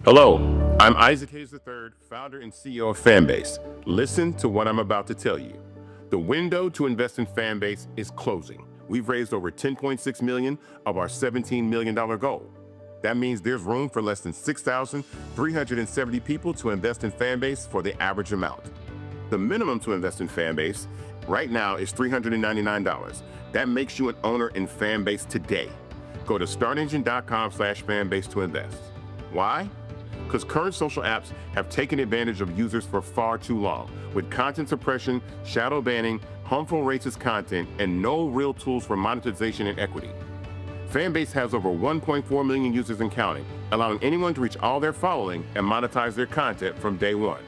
Hello, I'm Isaac Hayes III, founder and CEO of Fanbase. Listen to what I'm about to tell you. The window to invest in Fanbase is closing. We've raised over $10.6 million of our $17 million goal. That means there's room for less than 6,370 people to invest in Fanbase for the average amount. The minimum to invest in Fanbase right now is $399. That makes you an owner in Fanbase today. Go to startengine.com/fanbase to invest. Why? Because current social apps have taken advantage of users for far too long, with content suppression, shadow banning, harmful racist content, and no real tools for monetization and equity. Fanbase has over 1.4 million users and counting, allowing anyone to reach all their following and monetize their content from day one.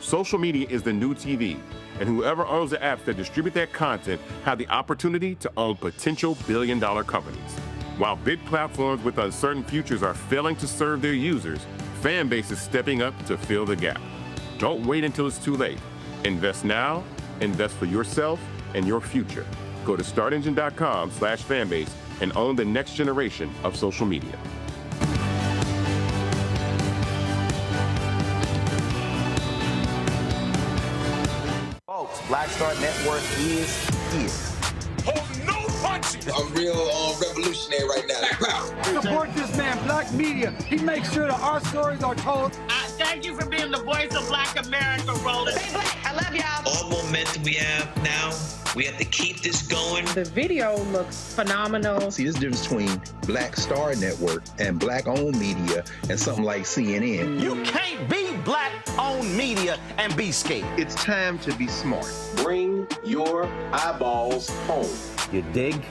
Social media is the new TV, and whoever owns the apps that distribute that content have the opportunity to own potential billion-dollar companies. While big platforms with uncertain futures are failing to serve their users, Fanbase is stepping up to fill the gap. Don't wait until it's too late. Invest now, invest for yourself and your future. Go to startengine.com/fanbase and own the next generation of social media. Folks, Black Star Network is here. Hold no punch I'm real revolutionary right now. Black power. Support this man, Black Media. He makes sure that our stories are told. Thank you for being the voice of Black America, Roland. Stay black. I love y'all. All momentum we have now, we have to keep this going. The video looks phenomenal. See, there's a difference between Black Star Network and Black-owned media and something like CNN. You can't be Black-owned media and be scared. It's time to be smart. Bring your eyeballs home. You dig?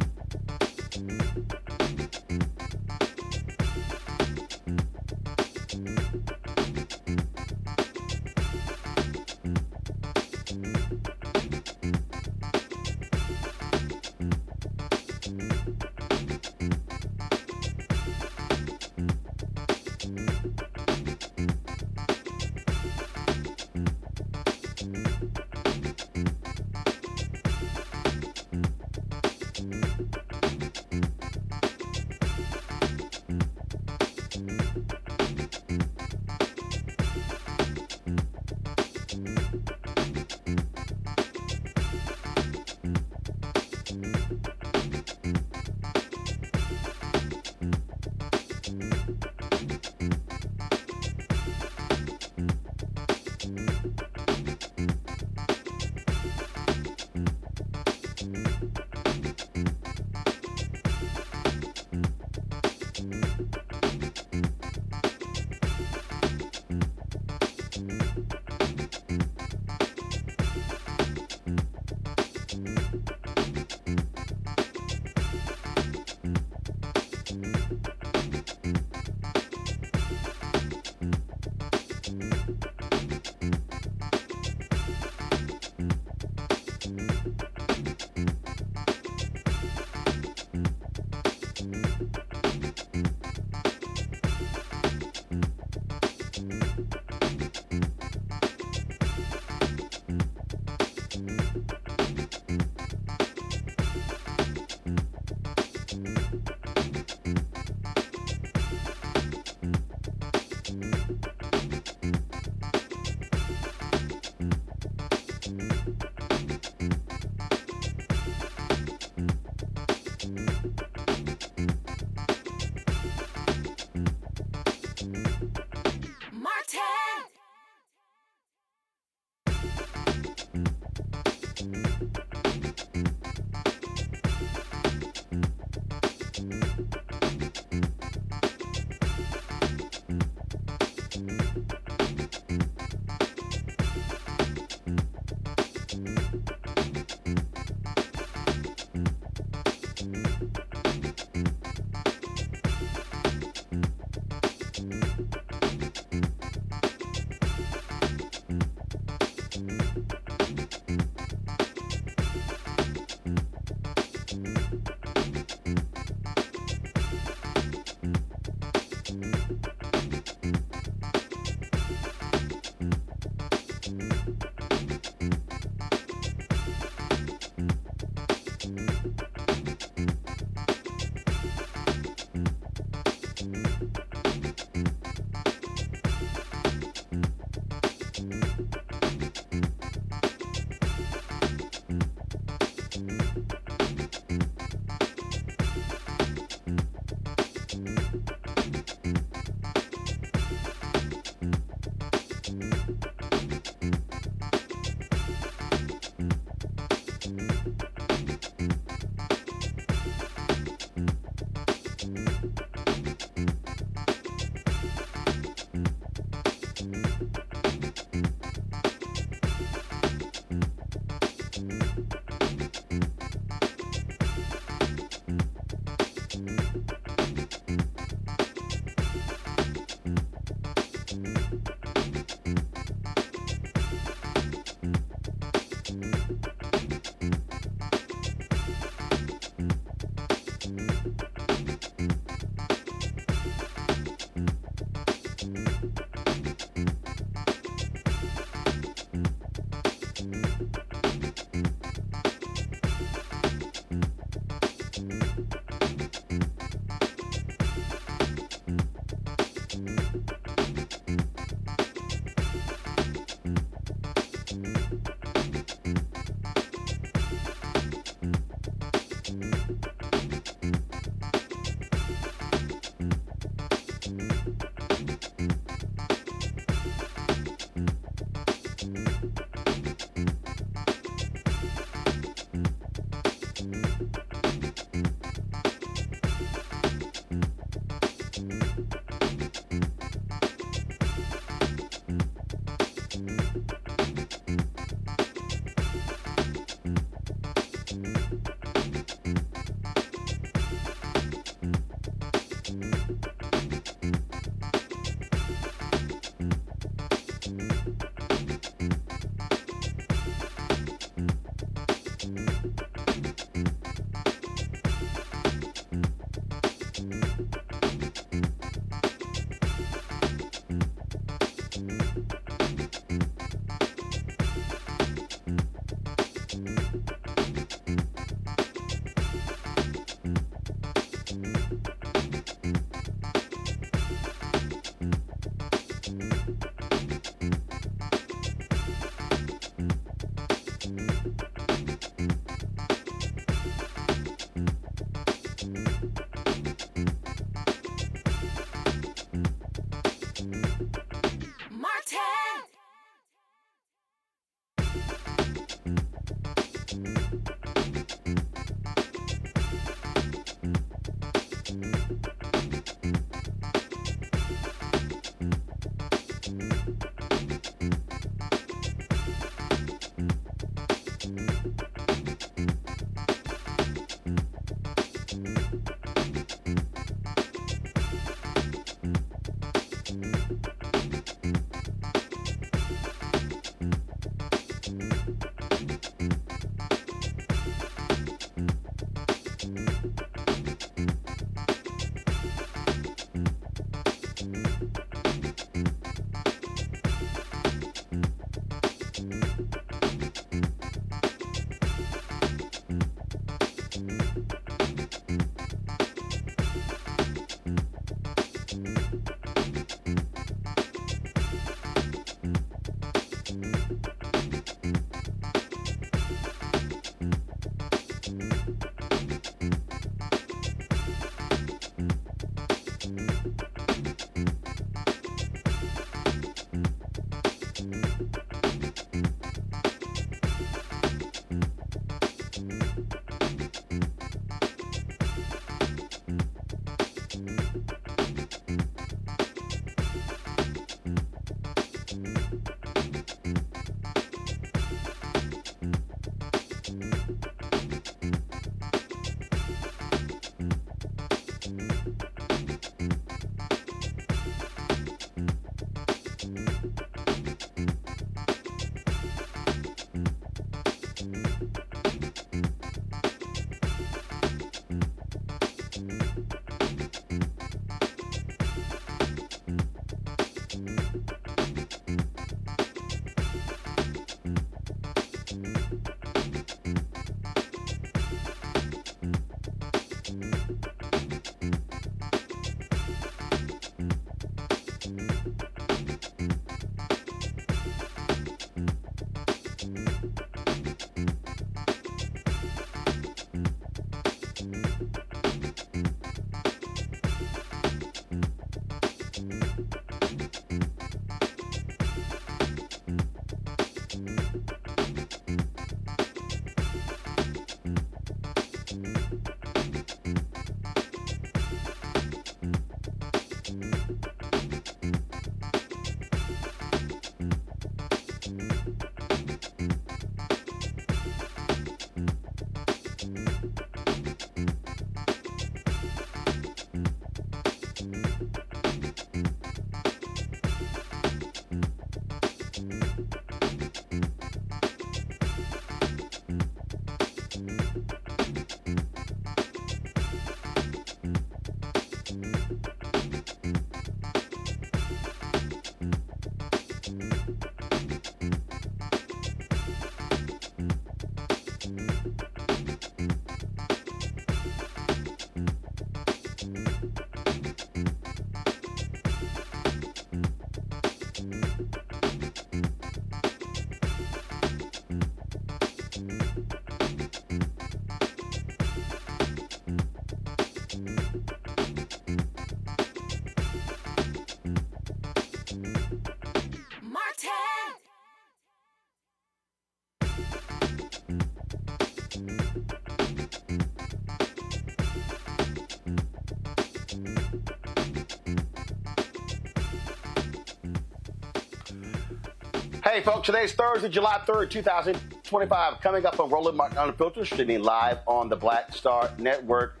Hey, folks, today's Thursday, July 3rd, 2025. Coming up on Roland Martin Unfiltered, streaming live on the Black Star Network.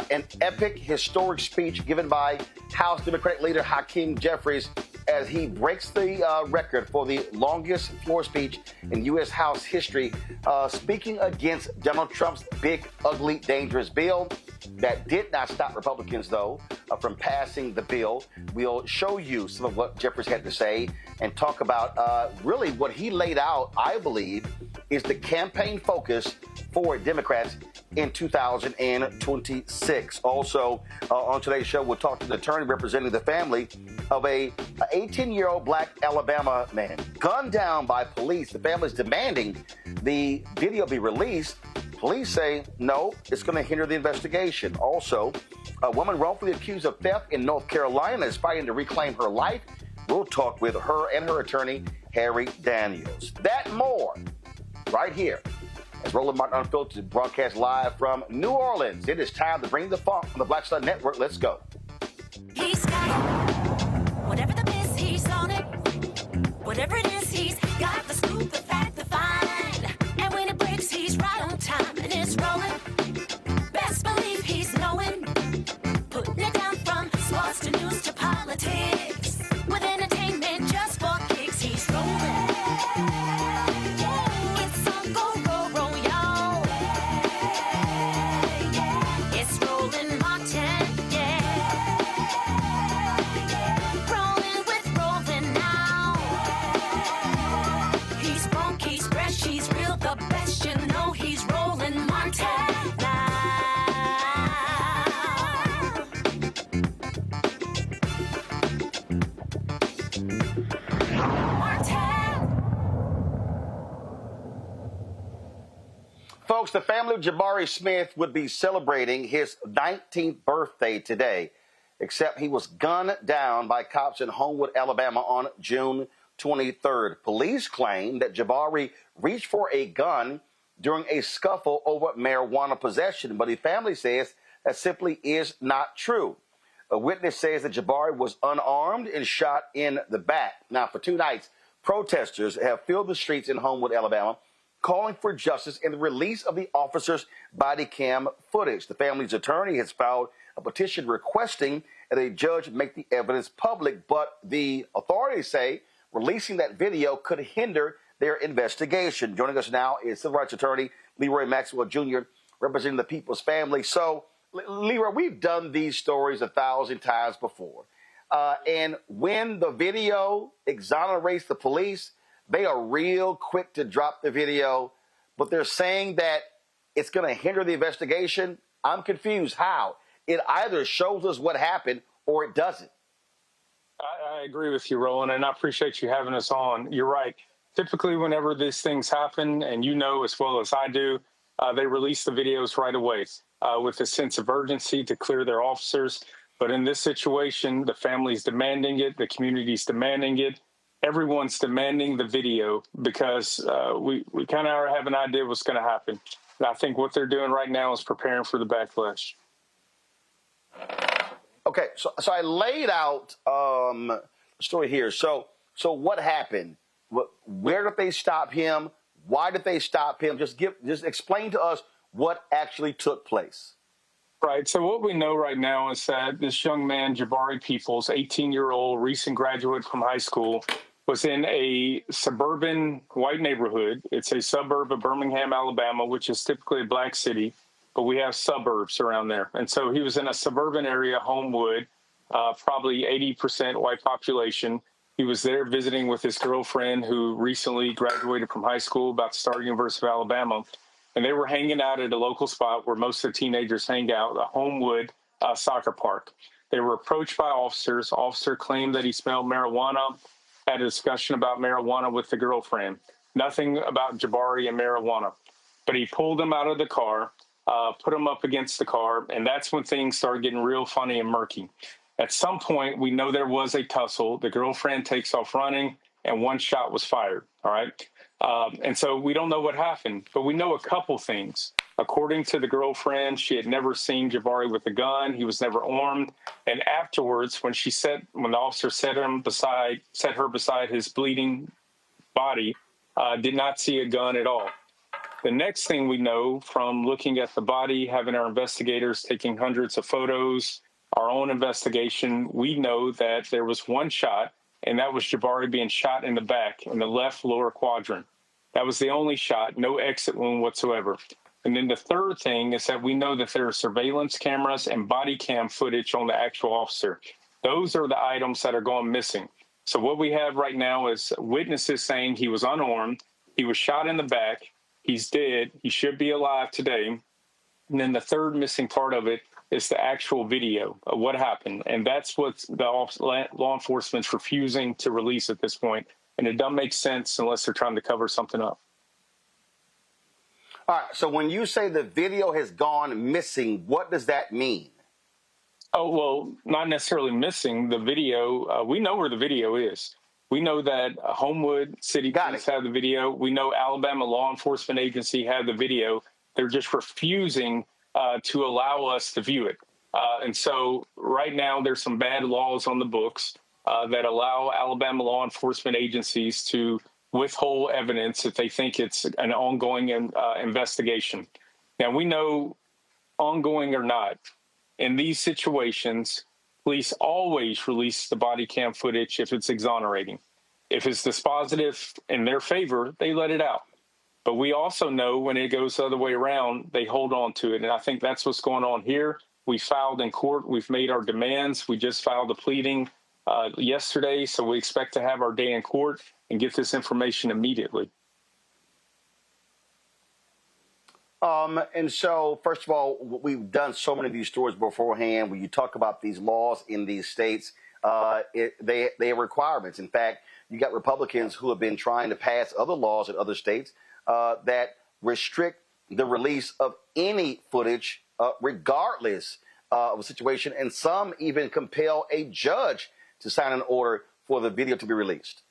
An epic, historic speech given by House Democratic Leader Hakeem Jeffries as he breaks the record for the longest floor speech in U.S. House history, speaking against Donald Trump's big, ugly, dangerous bill. That did not stop Republicans, though, from passing the bill. We'll show you some of what Jeffries had to say and talk about really what he laid out, I believe, is the campaign focus for Democrats in 2026. Also, on today's show, we'll talk to the attorney representing the family of a 18-year-old black Alabama man gunned down by police. The family's demanding the video be released. Police say, no, it's going to hinder the investigation. Also, a woman wrongfully accused of theft in North Carolina is fighting to reclaim her life. We'll talk with her and her attorney, Harry Daniels. That and more right here as Roland Martin Unfiltered broadcast live from New Orleans. It is time to bring the funk on the Black Star Network. Let's go. He's got it. Whatever the biz, he's on it. Whatever it is, he's got the scoop, the fact, the find. And when it breaks, he's right on time and it's rolling. Best believe he's knowing. Putting it down from sports to news to politics. With entertainment just for kicks, he's rolling. It's on go, roll, y'all. It's Roland Martin, rolling with Roland now. He's funk, he's fresh, he's real, the best, you know he's Roland Martin now. Folks, the family of Jabari Smith would be celebrating his 19th birthday today, except he was gunned down by cops in Homewood, Alabama on June 23rd. Police claim that Jabari reached for a gun during a scuffle over marijuana possession, but the family says that simply is not true. A witness says that Jabari was unarmed and shot in the back. Now, for 2 nights, protesters have filled the streets in Homewood, Alabama, calling for justice and the release of the officer's body cam footage. The family's attorney has filed a petition requesting that a judge make the evidence public, but the authorities say releasing that video could hinder their investigation. Joining us now is civil rights attorney Leroy Maxwell Jr., representing the people's family. So, Leroy, we've done these stories 1,000 times before. And when the video exonerates the police, they are real quick to drop the video, but they're saying that it's going to hinder the investigation. I'm confused. How? It either shows us what happened or it doesn't. I agree with you, Roland, and I appreciate you having us on. You're right. Typically, whenever these things happen, and you know as well as I do, they release the videos right away with a sense of urgency to clear their officers. But in this situation, the family's demanding it, the community's demanding it. Everyone's demanding the video because we kind of have an idea what's going to happen. And I think what they're doing right now is preparing for the backlash. Okay, so I laid out the story here. So what happened? Where did they stop him? Why did they stop him? Just explain to us what actually took place. Right. So what we know right now is that this young man, Jabari Peoples, 18-year-old, recent graduate from high school, was in a suburban white neighborhood. It's a suburb of Birmingham, Alabama, which is typically a black city, but we have suburbs around there. And so he was in a suburban area, Homewood, probably 80% white population. He was there visiting with his girlfriend who recently graduated from high school, about to start University of Alabama. And they were hanging out at a local spot where most of the teenagers hang out, the Homewood soccer park. They were approached by officers. Officer claimed that he smelled marijuana, had a discussion about marijuana with the girlfriend. Nothing about Jabari and marijuana. But he pulled him out of the car, put him up against the car, and that's when things started getting real funny and murky. At some point, we know there was a tussle. The girlfriend takes off running, and one shot was fired, all right? And so we don't know what happened, but we know a couple things. According to the girlfriend, she had never seen Jabari with a gun. He was never armed. And afterwards, when the officer set her beside his bleeding body, did not see a gun at all. The next thing we know from looking at the body, having our investigators taking hundreds of photos, our own investigation, we know that there was one shot, and that was Jabari being shot in the back in the left lower quadrant. That was the only shot, no exit wound whatsoever. And then the third thing is that we know that there are surveillance cameras and body cam footage on the actual officer. Those are the items that are going missing. So what we have right now is witnesses saying he was unarmed, he was shot in the back, he's dead, he should be alive today. And then the third missing part of it is the actual video of what happened. And that's what the law enforcement's refusing to release at this point. And it doesn't make sense unless they're trying to cover something up. All right, so when you say the video has gone missing, what does that mean? Oh, well, not necessarily missing the video. We know where the video is. We know that Homewood City Police have the video. We know Alabama Law Enforcement Agency have the video. They're just refusing to allow us to view it. And so right now there's some bad laws on the books that allow Alabama law enforcement agencies to withhold evidence if they think it's an ongoing investigation. Now, we know, ongoing or not, in these situations, police always release the body cam footage if it's exonerating. If it's dispositive in their favor, they let it out. But we also know when it goes the other way around, they hold on to it. And I think that's what's going on here. We filed in court. We've made our demands. We just filed a pleading yesterday. So we expect to have our day in court and get this information immediately. And so, first of all, we've done so many of these stories beforehand. When you talk about these laws in these states, they have requirements. In fact, you got Republicans who have been trying to pass other laws in other states that restrict the release of any footage, regardless of a situation, and some even compel a judge to sign an order for the video to be released.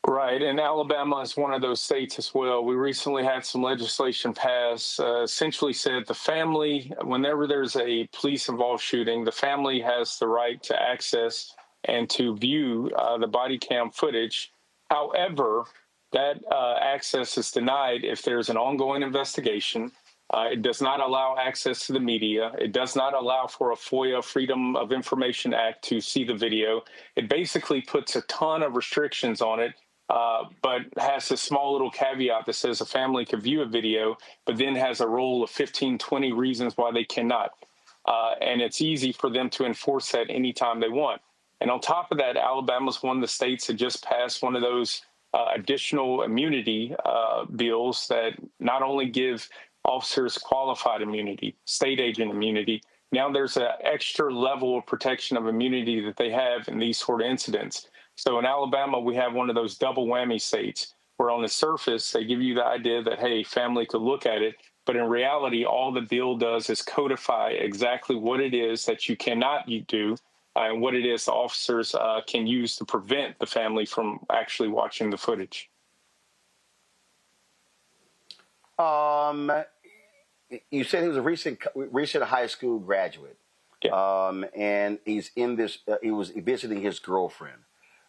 Right, and Alabama is one of those states as well. We recently had some legislation pass, essentially said the family, whenever there's a police-involved shooting, the family has the right to access and to view the body cam footage. However, that access is denied if there's an ongoing investigation. It does not allow access to the media. It does not allow for a FOIA, Freedom of Information Act, to see the video. It basically puts a ton of restrictions on it, but has a small little caveat that says a family can view a video, but then has a rule of 15, 20 reasons why they cannot. And it's easy for them to enforce that anytime they want. And on top of that, Alabama's one of the states that just passed one of those additional immunity bills that not only give officers qualified immunity, state agent immunity. Now there's an extra level of protection of immunity that they have in these sort of incidents. So in Alabama, we have one of those double whammy states where on the surface, they give you the idea that, hey, family could look at it. But in reality, all the bill does is codify exactly what it is that you cannot do and what it is the officers can use to prevent the family from actually watching the footage. You said he was a recent high school graduate, and he's in this. He was visiting his girlfriend.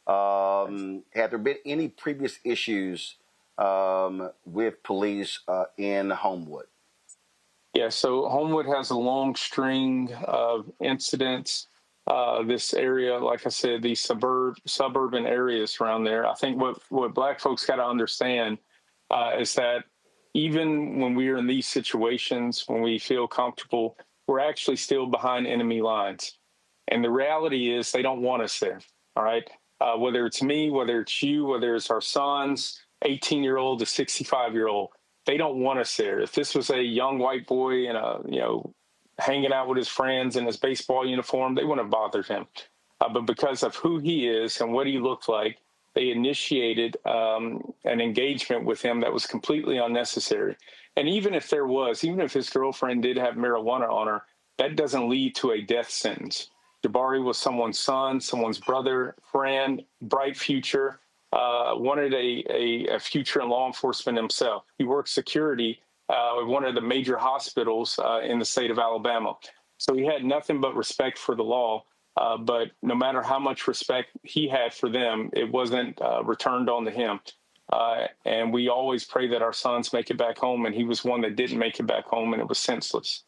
Have there been any previous issues with police in Homewood? Yeah, so Homewood has a long string of incidents this area, like I said, these suburban areas around there. I think what Black folks got to understand is that even when we are in these situations, when we feel comfortable, we're actually still behind enemy lines. And the reality is they don't want us there, all right? Whether it's me, whether it's you, whether it's our sons, 18-year-old to 65-year-old, they don't want us there. If this was a young white boy and hanging out with his friends in his baseball uniform, they wouldn't have bothered him. But because of who he is and what he looked like, they initiated an engagement with him that was completely unnecessary. And even if his girlfriend did have marijuana on her, that doesn't lead to a death sentence. Jabari was someone's son, someone's brother, friend, bright future, wanted a future in law enforcement himself. He worked security at one of the major hospitals in the state of Alabama. So he had nothing but respect for the law. But no matter how much respect he had for them, it wasn't returned on to him. And we always pray that our sons make it back home. And he was one that didn't make it back home, and it was senseless.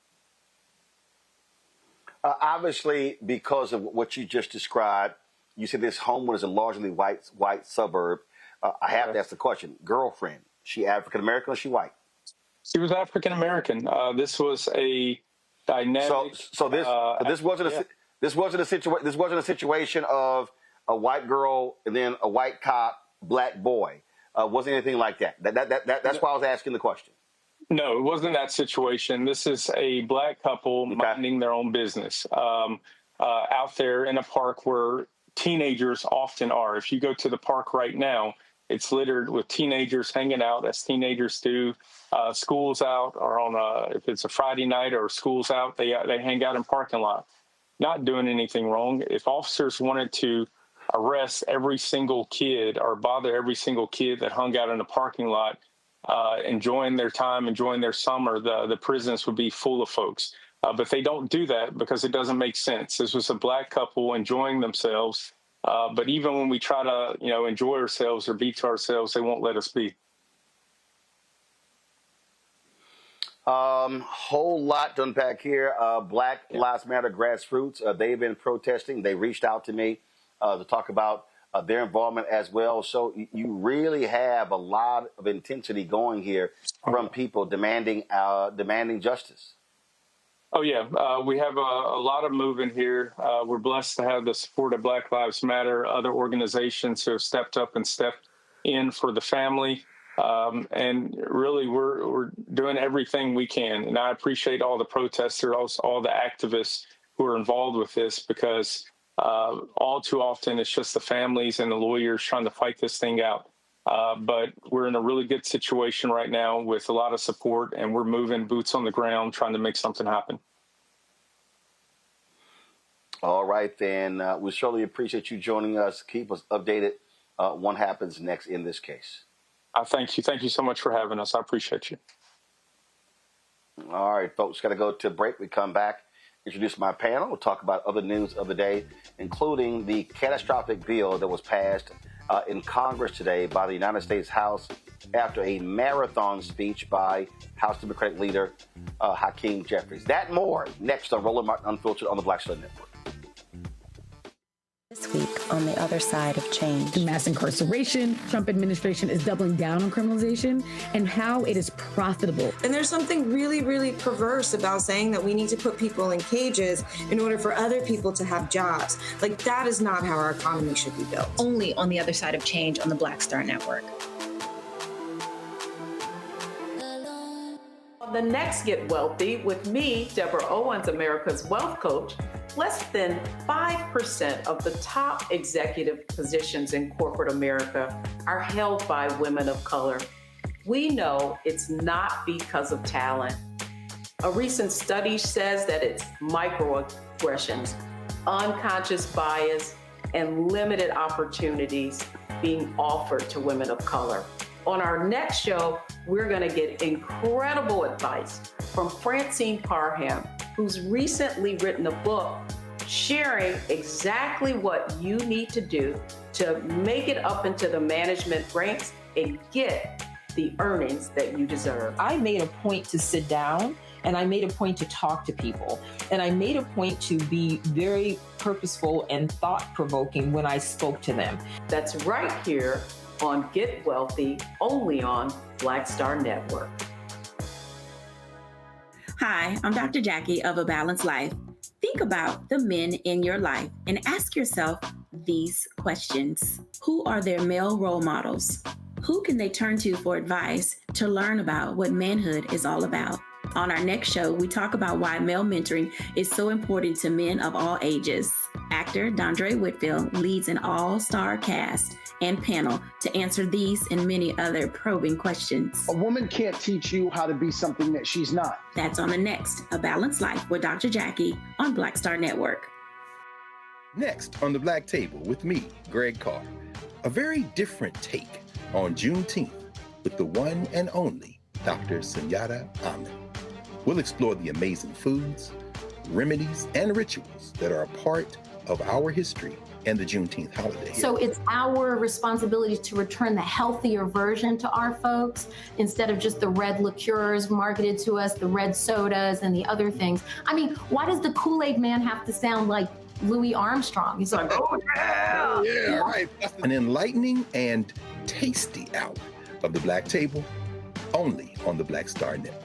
Obviously, because of what you just described, you said this homewood is a largely white suburb. I have to ask the question: girlfriend, she African American or she white? She was African American. This was a dynamic. This wasn't a situation of a white girl and then a white cop, black boy. Wasn't anything like that. That's why I was asking the question. No, it wasn't that situation. This is a black couple minding their own business out there in a park where teenagers often are. If you go to the park right now, it's littered with teenagers hanging out as teenagers do. School's out, or if it's a Friday night or school's out, they hang out in parking lot, not doing anything wrong. If officers wanted to arrest every single kid or bother every single kid that hung out in the parking lot, enjoying their time, enjoying their summer, the prisons would be full of folks. But they don't do that because it doesn't make sense. This was a black couple enjoying themselves. But even when we try to, enjoy ourselves or be to ourselves, they won't let us be. Whole lot to unpack here. Black Lives Matter grassroots, they've been protesting. They reached out to me to talk about their involvement as well. So you really have a lot of intensity going here from people demanding justice. Oh, yeah. We have a lot of movement here. We're blessed to have the support of Black Lives Matter, other organizations who have stepped up and stepped in for the family. And really, we're doing everything we can. And I appreciate all the protesters, all the activists who are involved with this, because all too often it's just the families and the lawyers trying to fight this thing out. But we're in a really good situation right now with a lot of support, and we're moving boots on the ground, trying to make something happen. All right, then. We surely appreciate you joining us. Keep us updated what happens next in this case. Thank you. Thank you so much for having us. I appreciate you. All right, folks, got to go to break. We come back, introduce my panel. We'll talk about other news of the day, including the catastrophic bill that was passed in Congress today by the United States House after a marathon speech by House Democratic Leader Hakeem Jeffries. That and more next on Roland Martin Unfiltered on the Black Star Network. This week on the other side of change. Mass incarceration, Trump administration is doubling down on criminalization, and how it is profitable. And there's something really, really perverse about saying that we need to put people in cages in order for other people to have jobs. Like, that is not how our economy should be built. Only on the other side of change on the Black Star Network. The next Get Wealthy with me, Deborah Owens, America's Wealth Coach. Less than 5% of the top executive positions in corporate America are held by women of color. We know it's not because of talent. A recent study says that it's microaggressions, unconscious bias, and limited opportunities being offered to women of color. On our next show, we're going to get incredible advice from Francine Parham, who's recently written a book sharing exactly what you need to do to make it up into the management ranks and get the earnings that you deserve. I made a point to sit down And I made a point to talk to people. And I made a point to be very purposeful and thought-provoking when I spoke to them. That's right here on Get Wealthy, only on Black Star Network. Hi, I'm Dr. Jackie of A Balanced Life. Think about the men in your life and ask yourself these questions. Who are their male role models? Who can they turn to for advice to learn about what manhood is all about? On our next show, we talk about why male mentoring is so important to men of all ages. Actor Dondre Whitfield leads an all-star cast and panel to answer these and many other probing questions. A woman can't teach you how to be something that she's not. That's on the next A Balanced Life with Dr. Jackie on Black Star Network. Next on the Black Table with me, Greg Carr. A very different take on Juneteenth with the one and only Dr. Sunyata Ahmed. We'll explore the amazing foods, remedies, and rituals that are a part of our history and the Juneteenth holiday. So it's our responsibility to return the healthier version to our folks instead of just the red liqueurs marketed to us, the red sodas and the other things. I mean, why does the Kool-Aid man have to sound like Louis Armstrong? He's like, oh yeah! Oh, yeah, all right. An enlightening and tasty hour of the Black Table, only on the Black Star Network.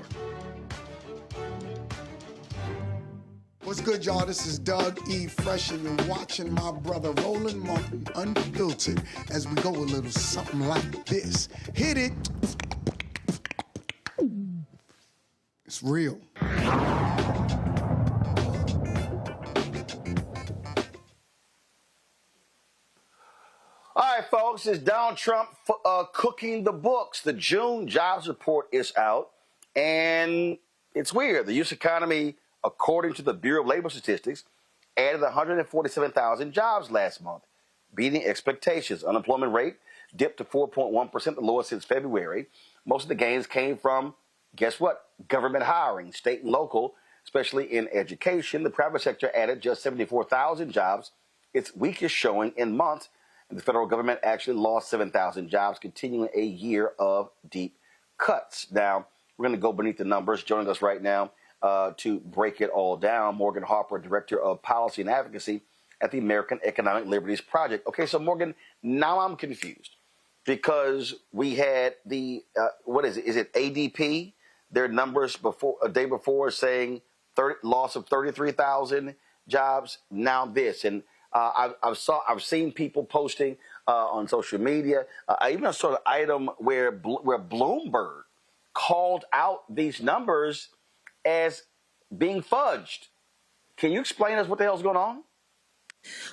What's good, y'all? This is Doug E. Fresh, and you're watching my brother Roland Martin Unfiltered as we go a little something like this. Hit it. It's real. All right, folks, it's Donald Trump cooking the books. The June jobs report is out, and it's weird. The U.S. economy, according to the Bureau of Labor Statistics, added 147,000 jobs last month, beating expectations. Unemployment rate dipped to 4.1%, the lowest since February. Most of the gains came from, guess what, government hiring, state and local, especially in education. The private sector added just 74,000 jobs, its weakest showing in months. And the federal government actually lost 7,000 jobs, continuing a year of deep cuts. Now, we're going to go beneath the numbers. Joining us right now to break it all down, Morgan Harper, Director of Policy and Advocacy at the American Economic Liberties Project. Okay, so Morgan, now I'm confused because we had the, what is it? Is it ADP? Their numbers before a day before saying loss of 33,000 jobs. Now this, and I've seen people posting on social media. I even saw an item where Bloomberg called out these numbers as being fudged. Can you explain us what the hell's going on?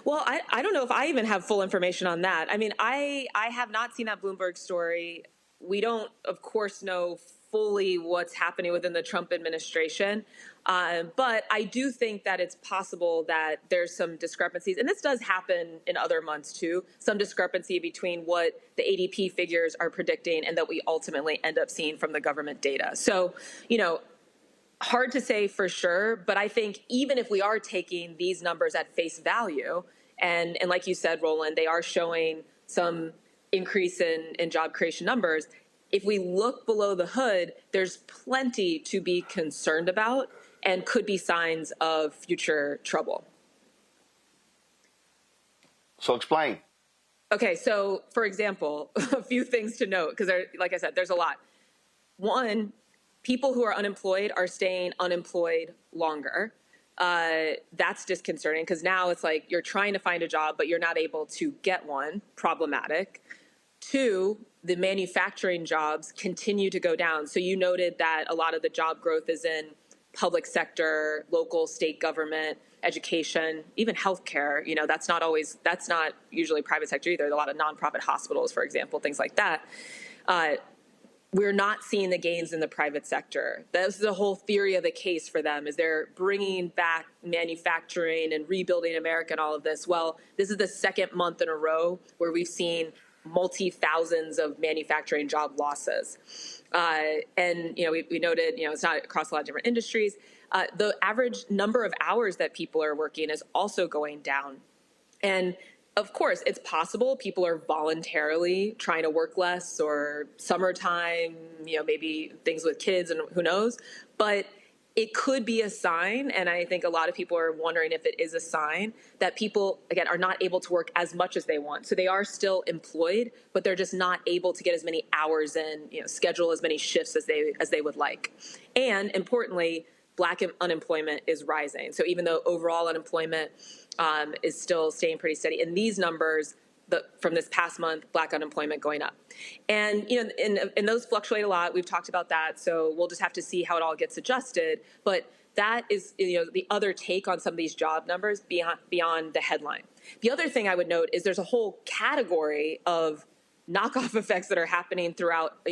Well, I don't know if I even have full information on that. I mean, I have not seen that Bloomberg story. We don't, of course, know fully what's happening within the Trump administration. But I do think that it's possible that there's some discrepancies, and this does happen in other months too, some discrepancy between what the ADP figures are predicting and that we ultimately end up seeing from the government data. So, you know, hard to say for sure, but I think even if we are taking these numbers at face value, and like you said, Roland, they are showing some increase in job creation numbers, if we look below the hood, there's plenty to be concerned about and could be signs of future trouble. So explain. Okay, so for example, a few things to note, because like I said, there's a lot. One, people who are unemployed are staying unemployed longer. That's disconcerting because now it's like you're trying to find a job, but you're not able to get one. Problematic. Two, the manufacturing jobs continue to go down. So you noted that a lot of the job growth is in public sector, local, state government, education, even healthcare. You know, that's not usually private sector either. There's a lot of nonprofit hospitals, for example, things like that. We're not seeing the gains in the private sector. That's the whole theory of the case for them, is they're bringing back manufacturing and rebuilding America and all of this. Well, this is the second month in a row where we've seen multi-thousands of manufacturing job losses. And, you know, we noted, you know, it's not across a lot of different industries. The average number of hours that people are working is also going down. And of course, it's possible people are voluntarily trying to work less, or summertime, you know, maybe things with kids and who knows. But it could be a sign, and I think a lot of people are wondering if it is a sign that people, again, are not able to work as much as they want. So they are still employed, but they're just not able to get as many hours in, schedule as many shifts as they would like. And importantly, Black unemployment is rising. So even though overall unemployment is still staying pretty steady, in these numbers, from this past month, Black unemployment going up. And, and those fluctuate a lot. We've talked about that. So we'll just have to see how it all gets adjusted. But that is, the other take on some of these job numbers beyond the headline. The other thing I would note is there's a whole category of knockoff effects that are happening throughout,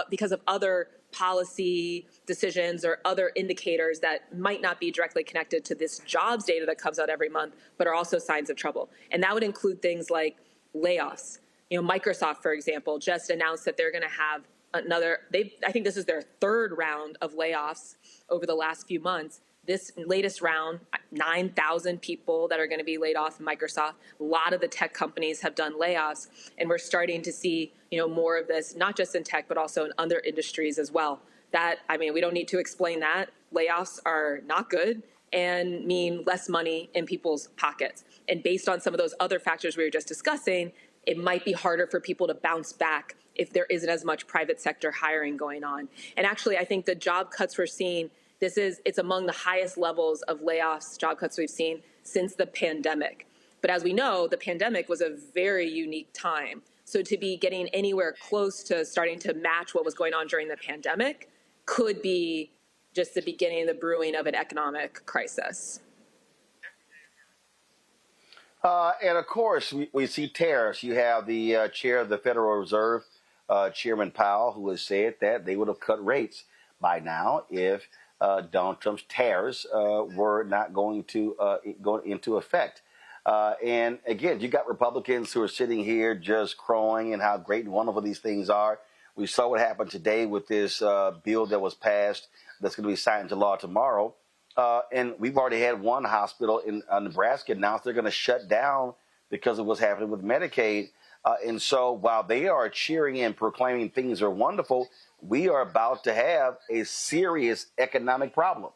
because of other policy decisions or other indicators that might not be directly connected to this jobs data that comes out every month, but are also signs of trouble. And that would include things like layoffs. Microsoft, for example, just announced that they're going to have I think this is their third round of layoffs over the last few months. This latest round, 9,000 people that are going to be laid off in Microsoft. A lot of the tech companies have done layoffs, and we're starting to see, more of this, not just in tech, but also in other industries as well. We don't need to explain that. Layoffs are not good and mean less money in people's pockets. And based on some of those other factors we were just discussing, it might be harder for people to bounce back if there isn't as much private sector hiring going on. And actually, I think the job cuts we're seeing, it's among the highest levels of layoffs, job cuts we've seen since the pandemic. But as we know, the pandemic was a very unique time. So to be getting anywhere close to starting to match what was going on during the pandemic could be just the beginning, the brewing of an economic crisis. And of course, we see tariffs. You have the chair of the Federal Reserve, Chairman Powell, who has said that they would have cut rates by now if Donald Trump's tariffs were not going to go into effect. And again, you got Republicans who are sitting here just crowing and how great and wonderful these things are. We saw what happened today with this bill that was passed that's going to be signed into law tomorrow. And we've already had one hospital in Nebraska announce they're going to shut down because of what's happening with Medicaid. And so while they are cheering and proclaiming things are wonderful, we are about to have a serious economic problem.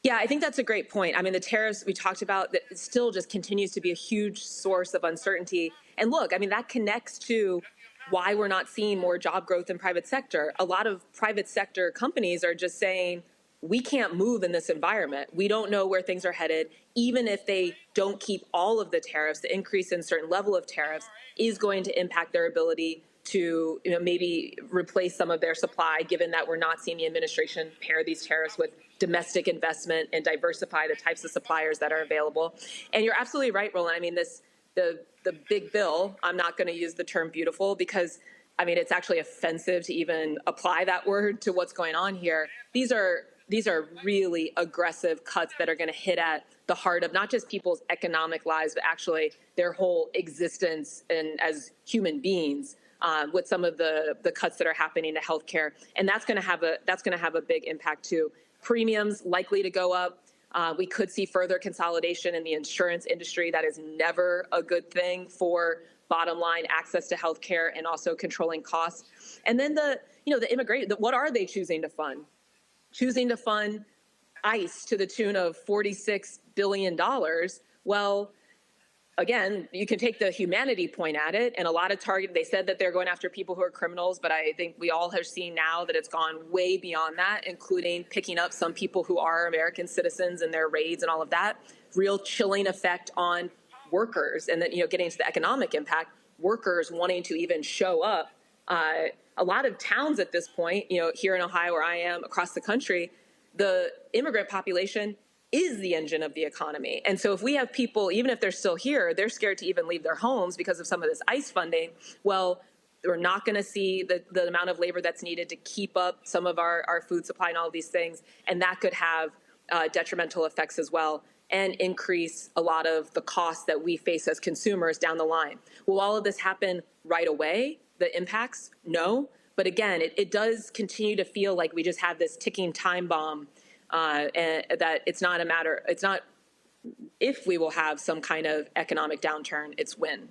Yeah, I think that's a great point. The tariffs we talked about, that still just continues to be a huge source of uncertainty. And look, that connects to why we're not seeing more job growth in private sector. A lot of private sector companies are just saying, we can't move in this environment. We don't know where things are headed. Even if they don't keep all of the tariffs, the increase in certain level of tariffs is going to impact their ability to maybe replace some of their supply, given that we're not seeing the administration pair these tariffs with domestic investment and diversify the types of suppliers that are available. And you're absolutely right, Roland. The big bill, I'm not going to use the term beautiful because it's actually offensive to even apply that word to what's going on here. These are really aggressive cuts that are going to hit at the heart of not just people's economic lives, but actually their whole existence and as human beings. With some of the cuts that are happening to healthcare, and that's going to have a big impact too. Premiums likely to go up. We could see further consolidation in the insurance industry. That is never a good thing for bottom line access to healthcare and also controlling costs. And then the immigration. What are they choosing to fund? Choosing to fund ICE to the tune of $46 billion. Well, again, you can take the humanity point at it, and a lot of they said that they're going after people who are criminals, but I think we all have seen now that it's gone way beyond that, including picking up some people who are American citizens and their raids and all of that. Real chilling effect on workers, and then, getting into the economic impact, workers wanting to even show up. A lot of towns at this point, here in Ohio where I am, across the country, the immigrant population is the engine of the economy. And so if we have people, even if they're still here, they're scared to even leave their homes because of some of this ICE funding, well, we're not going to see the amount of labor that's needed to keep up some of our food supply and all of these things. And that could have detrimental effects as well and increase a lot of the costs that we face as consumers down the line. Will all of this happen right away? The impacts? No. But again, it does continue to feel like we just have this ticking time bomb. And that it's not if we will have some kind of economic downturn, it's when.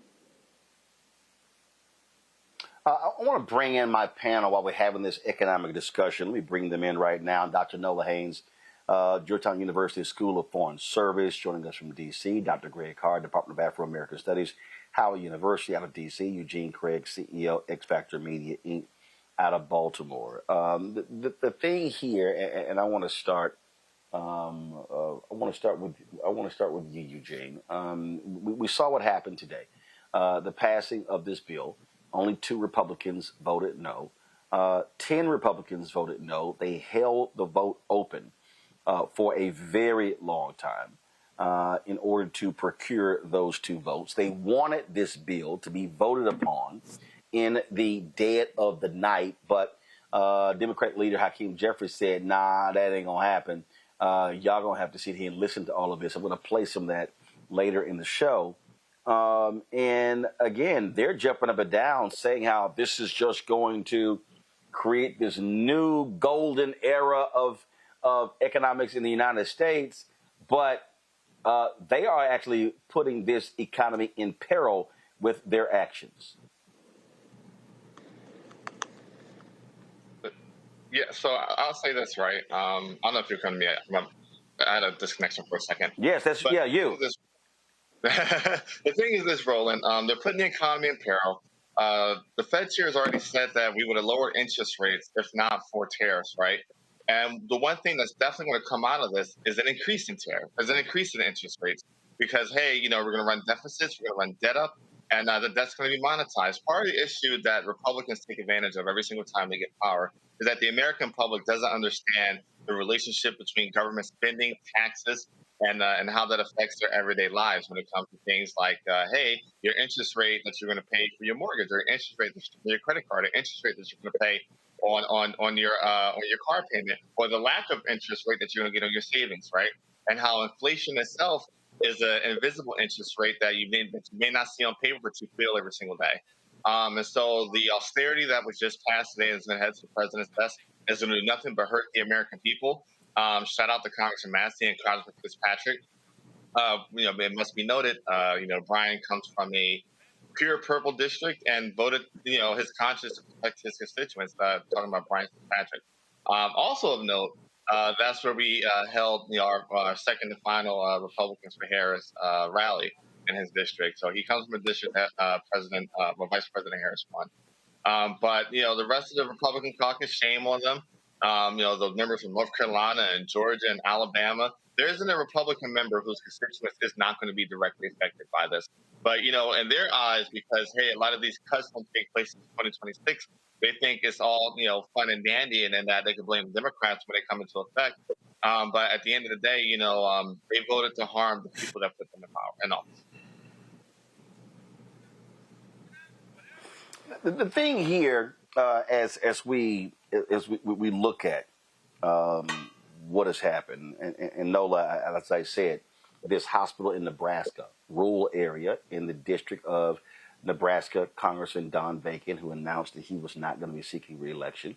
I want to bring in my panel while we're having this economic discussion. Let me bring them in right now. Dr. Nola Haynes, Georgetown University School of Foreign Service. Joining us from D.C., Dr. Greg Carr, Department of Afro-American Studies, Howard University out of D.C., Eugene Craig, CEO, X Factor Media, Inc., out of Baltimore. The thing here, and I want to start. I want to start with you, Eugene. We saw what happened today. The passing of this bill. Only 2 Republicans voted no. 10 Republicans voted no. They held the vote open for a very long time in order to procure those 2 votes. They wanted this bill to be voted upon in the dead of the night, but Democrat leader Hakeem Jeffries said, nah, that ain't going to happen. Y'all going to have to sit here and listen to all of this. I'm going to play some of that later in the show. And again, they're jumping up and down saying how this is just going to create this new golden era of economics in the United States. But they are actually putting this economy in peril with their actions. Yeah, so I'll say this, right? I don't know if you're coming to me. I had a disconnection for a second. Yes, you. The thing is this, Roland. They're putting the economy in peril. The Fed chair has already said that we would have lowered interest rates if not for tariffs, right? And the one thing that's definitely going to come out of this is an increase in tariff, is an increase in interest rates. Because, hey, we're going to run deficits, we're going to run debt up, and the debt's going to be monetized. Part of the issue that Republicans take advantage of every single time they get power is that the American public doesn't understand the relationship between government spending, taxes, and how that affects their everyday lives when it comes to things like, hey, your interest rate that you're going to pay for your mortgage, or interest rate for your credit card, or interest rate that you're going to pay on your car payment, or the lack of interest rate that you're going to get on your savings, right? And how inflation itself is an invisible interest rate that you may not see on paper, but you feel every single day. And so the austerity that was just passed today is going to head to the president's desk is going to do nothing but hurt the American people. Shout out to Congressman Massey and Congressman Fitzpatrick. It must be noted, Brian comes from a pure purple district and voted, his conscience to protect his constituents. Talking about Brian Fitzpatrick. Also of note, that's where we held our second and final Republicans for Harris rally in his district. So he comes from a district that Vice President Harris won. But the rest of the Republican caucus, shame on them. The members from North Carolina and Georgia and Alabama, there isn't a Republican member whose constituents is not going to be directly affected by this. But, in their eyes, because, hey, a lot of these cuts won't take place in 2026, they think it's all, fun and dandy, and then that they can blame the Democrats when they come into effect. But at the end of the day, they voted to harm the people that put them in power and office. The thing here, as we look at what has happened, and Nola, as I said, this hospital in Nebraska, rural area in the district of Nebraska, Congressman Don Bacon, who announced that he was not going to be seeking re-election.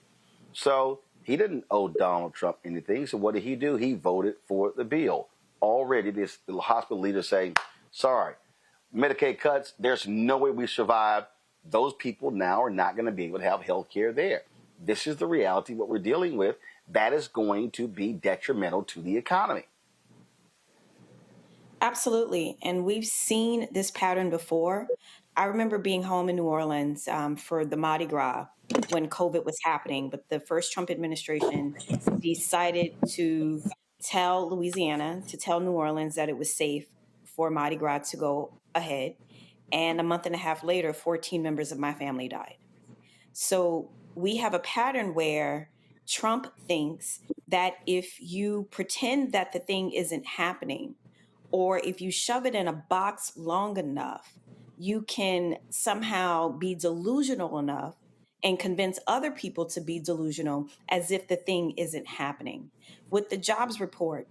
So he didn't owe Donald Trump anything. So what did he do? He voted for the bill. Already, this hospital leader saying, sorry, Medicaid cuts, there's no way we survive. Those people now are not going to be able to have health care there. This is the reality, what we're dealing with. That is going to be detrimental to the economy. Absolutely. And we've seen this pattern before. I remember being home in New Orleans for the Mardi Gras when COVID was happening, but the first Trump administration decided to tell Louisiana, to tell New Orleans that it was safe for Mardi Gras to go ahead. And a month and a half later, 14 members of my family died. So we have a pattern where Trump thinks that if you pretend that the thing isn't happening, or if you shove it in a box long enough, you can somehow be delusional enough and convince other people to be delusional as if the thing isn't happening. With the jobs report,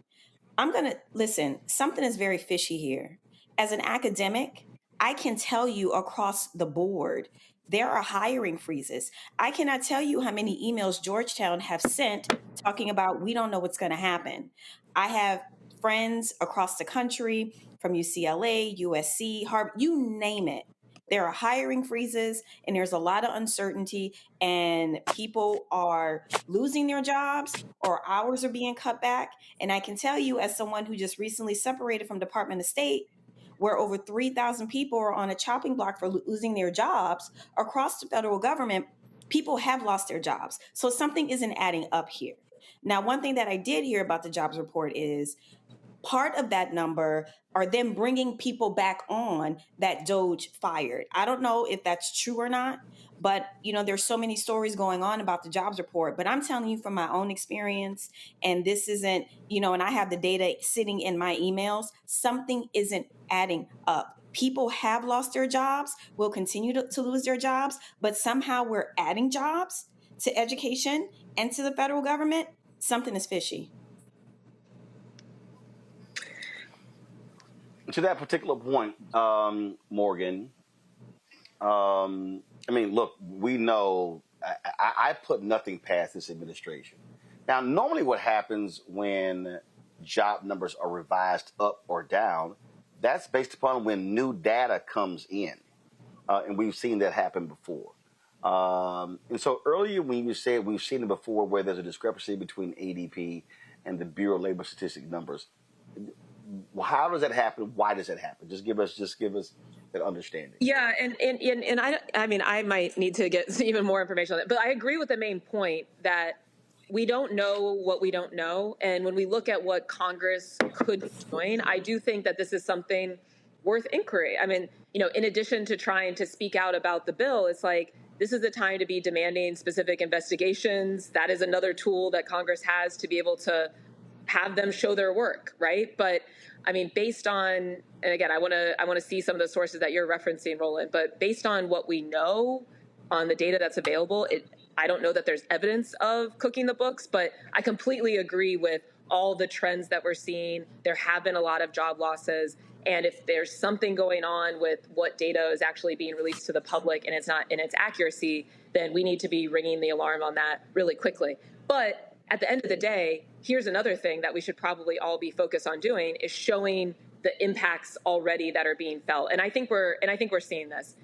listen, something is very fishy here. As an academic, I can tell you across the board, there are hiring freezes. I cannot tell you how many emails Georgetown have sent talking about we don't know what's going to happen. I have friends across the country from UCLA, USC, Harvard, you name it, there are hiring freezes and there's a lot of uncertainty, and people are losing their jobs or hours are being cut back. And I can tell you, as someone who just recently separated from Department of State, where over 3,000 people are on a chopping block for losing their jobs across the federal government, people have lost their jobs. So something isn't adding up here. Now, one thing that I did hear about the jobs report is part of that number are them bringing people back on that Doge fired. I don't know if that's true or not, but there's so many stories going on about the jobs report. But I'm telling you from my own experience, and this isn't, and I have the data sitting in my emails, something isn't adding up. People have lost their jobs, will continue to lose their jobs, but somehow we're adding jobs to education and to the federal government. Something is fishy. To that particular point, Morgan, look, we know I put nothing past this administration. Now, normally what happens when job numbers are revised up or down, that's based upon when new data comes in. And we've seen that happen before. And so earlier when you said we've seen it before where there's a discrepancy between ADP and the Bureau of Labor Statistics numbers, how does that happen? Why does that happen? Just give us that understanding. Yeah, and I might need to get even more information on that, but I agree with the main point that we don't know what we don't know, and when we look at what Congress could be doing, I do think that this is something worth inquiry. I mean, in addition to trying to speak out about the bill, it's like this is the time to be demanding specific investigations. That is another tool that Congress has to be able to have them show their work, right? But I mean, based on, and again, I want to see some of the sources that you're referencing, Roland, but based on what we know on the data that's available, I don't know that there's evidence of cooking the books, but I completely agree with all the trends that we're seeing. There have been a lot of job losses. And if there's something going on with what data is actually being released to the public and it's not in its accuracy, then we need to be ringing the alarm on that really quickly. But at the end of the day, here's another thing that we should probably all be focused on doing is showing the impacts already that are being felt. And I think we're seeing this.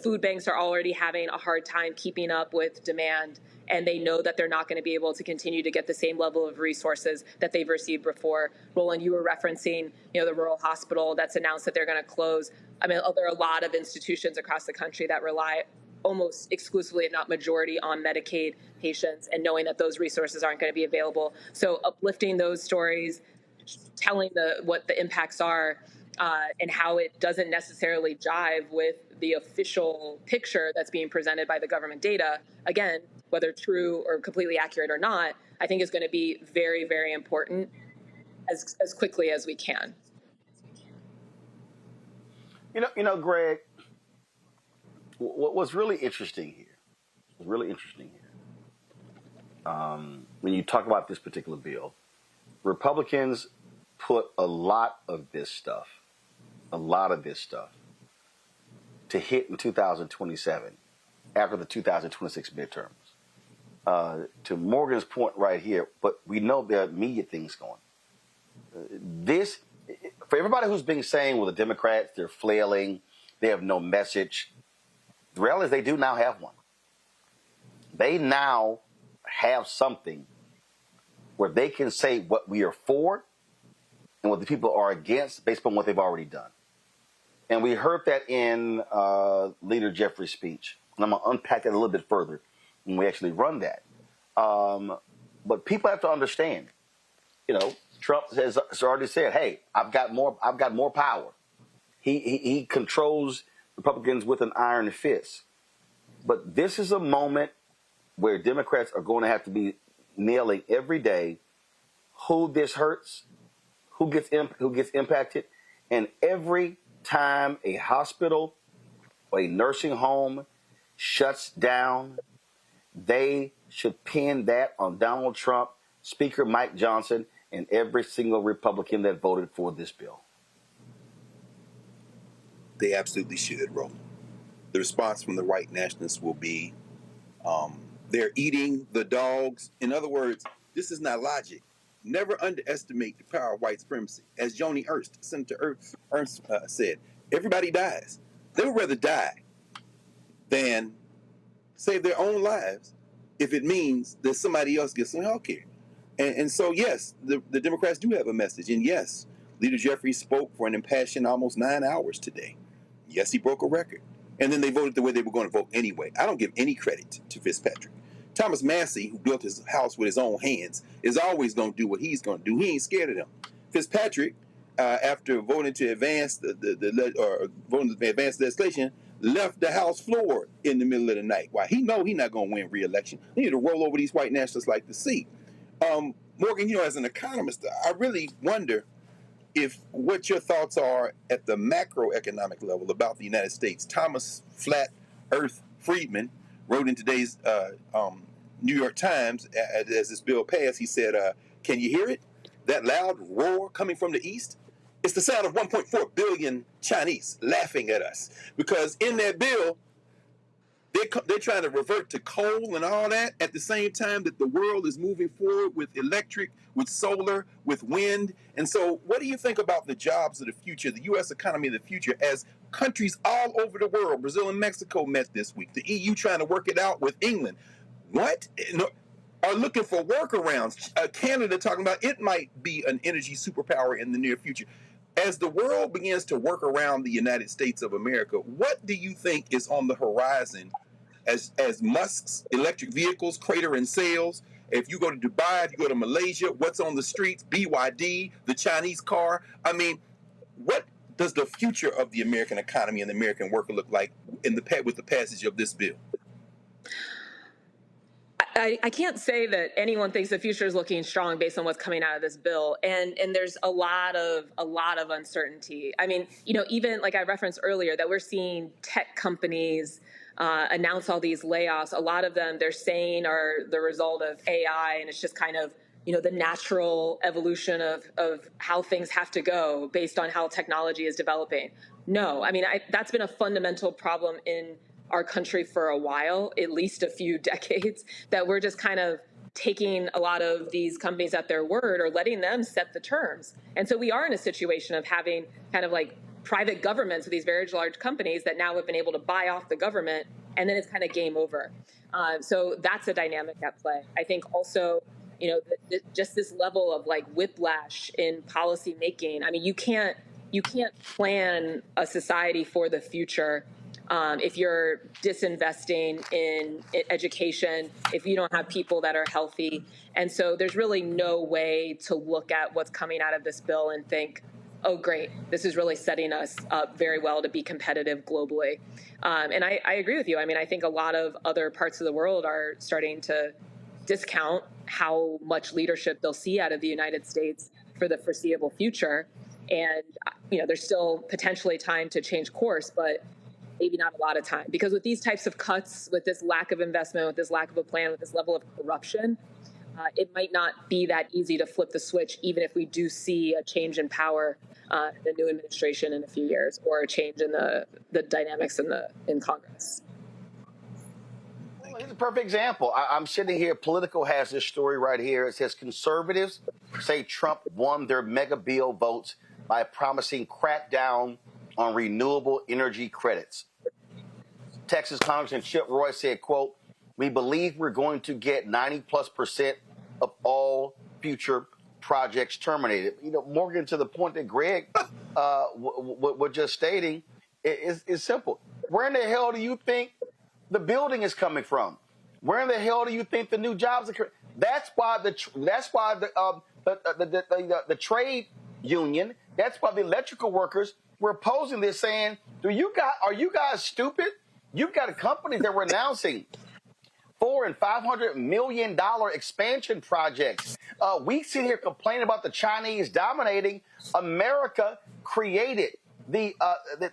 Food banks are already having a hard time keeping up with demand, and they know that they're not going to be able to continue to get the same level of resources that they've received before. Roland, you were referencing, the rural hospital that's announced that they're going to close. I mean, there are a lot of institutions across the country that rely almost exclusively, if not majority, on Medicaid patients, and knowing that those resources aren't going to be available. So uplifting those stories, telling what the impacts are, and how it doesn't necessarily jive with the official picture that's being presented by the government data, again, whether true or completely accurate or not, I think is going to be very, very important as quickly as we can. Greg, what was really interesting here, when you talk about this particular bill, Republicans put a lot of this stuff to hit in 2027 after the 2026 midterms. To Morgan's point right here, but we know there are immediate things going. This, for everybody who's been saying, well, the Democrats, they're flailing, they have no message. The reality is they do now have one. They now have something where they can say what we are for and what the people are against based on what they've already done. And we heard that in Leader Jeffries' speech. And I'm going to unpack that a little bit further when we actually run that. But people have to understand, Trump has already said, hey, I've got more power. He controls Republicans with an iron fist. But this is a moment where Democrats are going to have to be nailing every day who this hurts, who gets impacted, and every time a hospital or a nursing home shuts down, they should pin that on Donald Trump, Speaker Mike Johnson, and every single Republican that voted for this bill. They absolutely should, Roland. The response from the white nationalists will be, they're eating the dogs. In other words, this is not logic. Never underestimate the power of white supremacy. As Joni Ernst, Senator Ernst said, everybody dies. They would rather die than save their own lives if it means that somebody else gets some health care. And so, yes, the Democrats do have a message. And yes, Leader Jeffries spoke for an impassioned almost 9 hours today. Yes, he broke a record. And then they voted the way they were going to vote anyway. I don't give any credit to Fitzpatrick. Thomas Massey, who built his house with his own hands, is always going to do what he's going to do. He ain't scared of them. Fitzpatrick, after voting to advance voting to advance legislation, left the House floor in the middle of the night. Why? He know he's not going to win re-election. He need to roll over these white nationalists like the sea. Morgan, as an economist, I really wonder what your thoughts are at the macroeconomic level about the United States. Thomas Flat Earth Friedman wrote in today's New York Times, as this bill passed, he said, can you hear it? That loud roar coming from the east? It's the sound of 1.4 billion Chinese laughing at us. Because in that bill, they're trying to revert to coal and all that at the same time that the world is moving forward with electric, with solar, with wind. And so what do you think about the jobs of the future, the U.S. economy of the future, as countries all over the world, Brazil and Mexico met this week, the EU trying to work it out with England, are looking for workarounds. Canada talking about it might be an energy superpower in the near future. As the world begins to work around the United States of America, what do you think is on the horizon as Musk's electric vehicles crater in sales? If you go to Dubai, if you go to Malaysia, what's on the streets? BYD, the Chinese car. I mean, what does the future of the American economy and the American worker look like with the passage of this bill? I can't say that anyone thinks the future is looking strong based on what's coming out of this bill, and there's a lot of uncertainty. I mean, even like I referenced earlier, that we're seeing tech companies announce all these layoffs. A lot of them they're saying are the result of AI, and it's just kind of the natural evolution of how things have to go based on how technology is developing. No, I mean that's been a fundamental problem in our country for a while, at least a few decades, that we're just kind of taking a lot of these companies at their word or letting them set the terms. And so we are in a situation of having kind of like private governments with these very large companies that now have been able to buy off the government, and then it's kind of game over. So that's a dynamic at play. I think also, just this level of like whiplash in policy making. I mean, you can't plan a society for the future if you're disinvesting in education, if you don't have people that are healthy. And so there's really no way to look at what's coming out of this bill and think, oh, great, this is really setting us up very well to be competitive globally. And I agree with you. I mean, I think a lot of other parts of the world are starting to discount how much leadership they'll see out of the United States for the foreseeable future. And, there's still potentially time to change course, but maybe not a lot of time, because with these types of cuts, with this lack of investment, with this lack of a plan, with this level of corruption, it might not be that easy to flip the switch, even if we do see a change in power in the new administration in a few years, or a change in the dynamics in Congress. Well, here's a perfect example. I'm sitting here. Politico has this story right here. It says conservatives say Trump won their mega bill votes by promising crackdown on renewable energy credits. Texas Congressman Chip Roy said, quote, "We believe we're going to get 90+% of all future projects terminated." Morgan, to the point that Greg was just stating, is simple. Where in the hell do you think the building is coming from? Where in the hell do you think the new jobs are? That's why the trade union. That's why the electrical workers were opposing this, saying, are you guys stupid? You've got companies that were announcing $400 and $500 million expansion projects. We sit here complaining about the Chinese dominating. America created the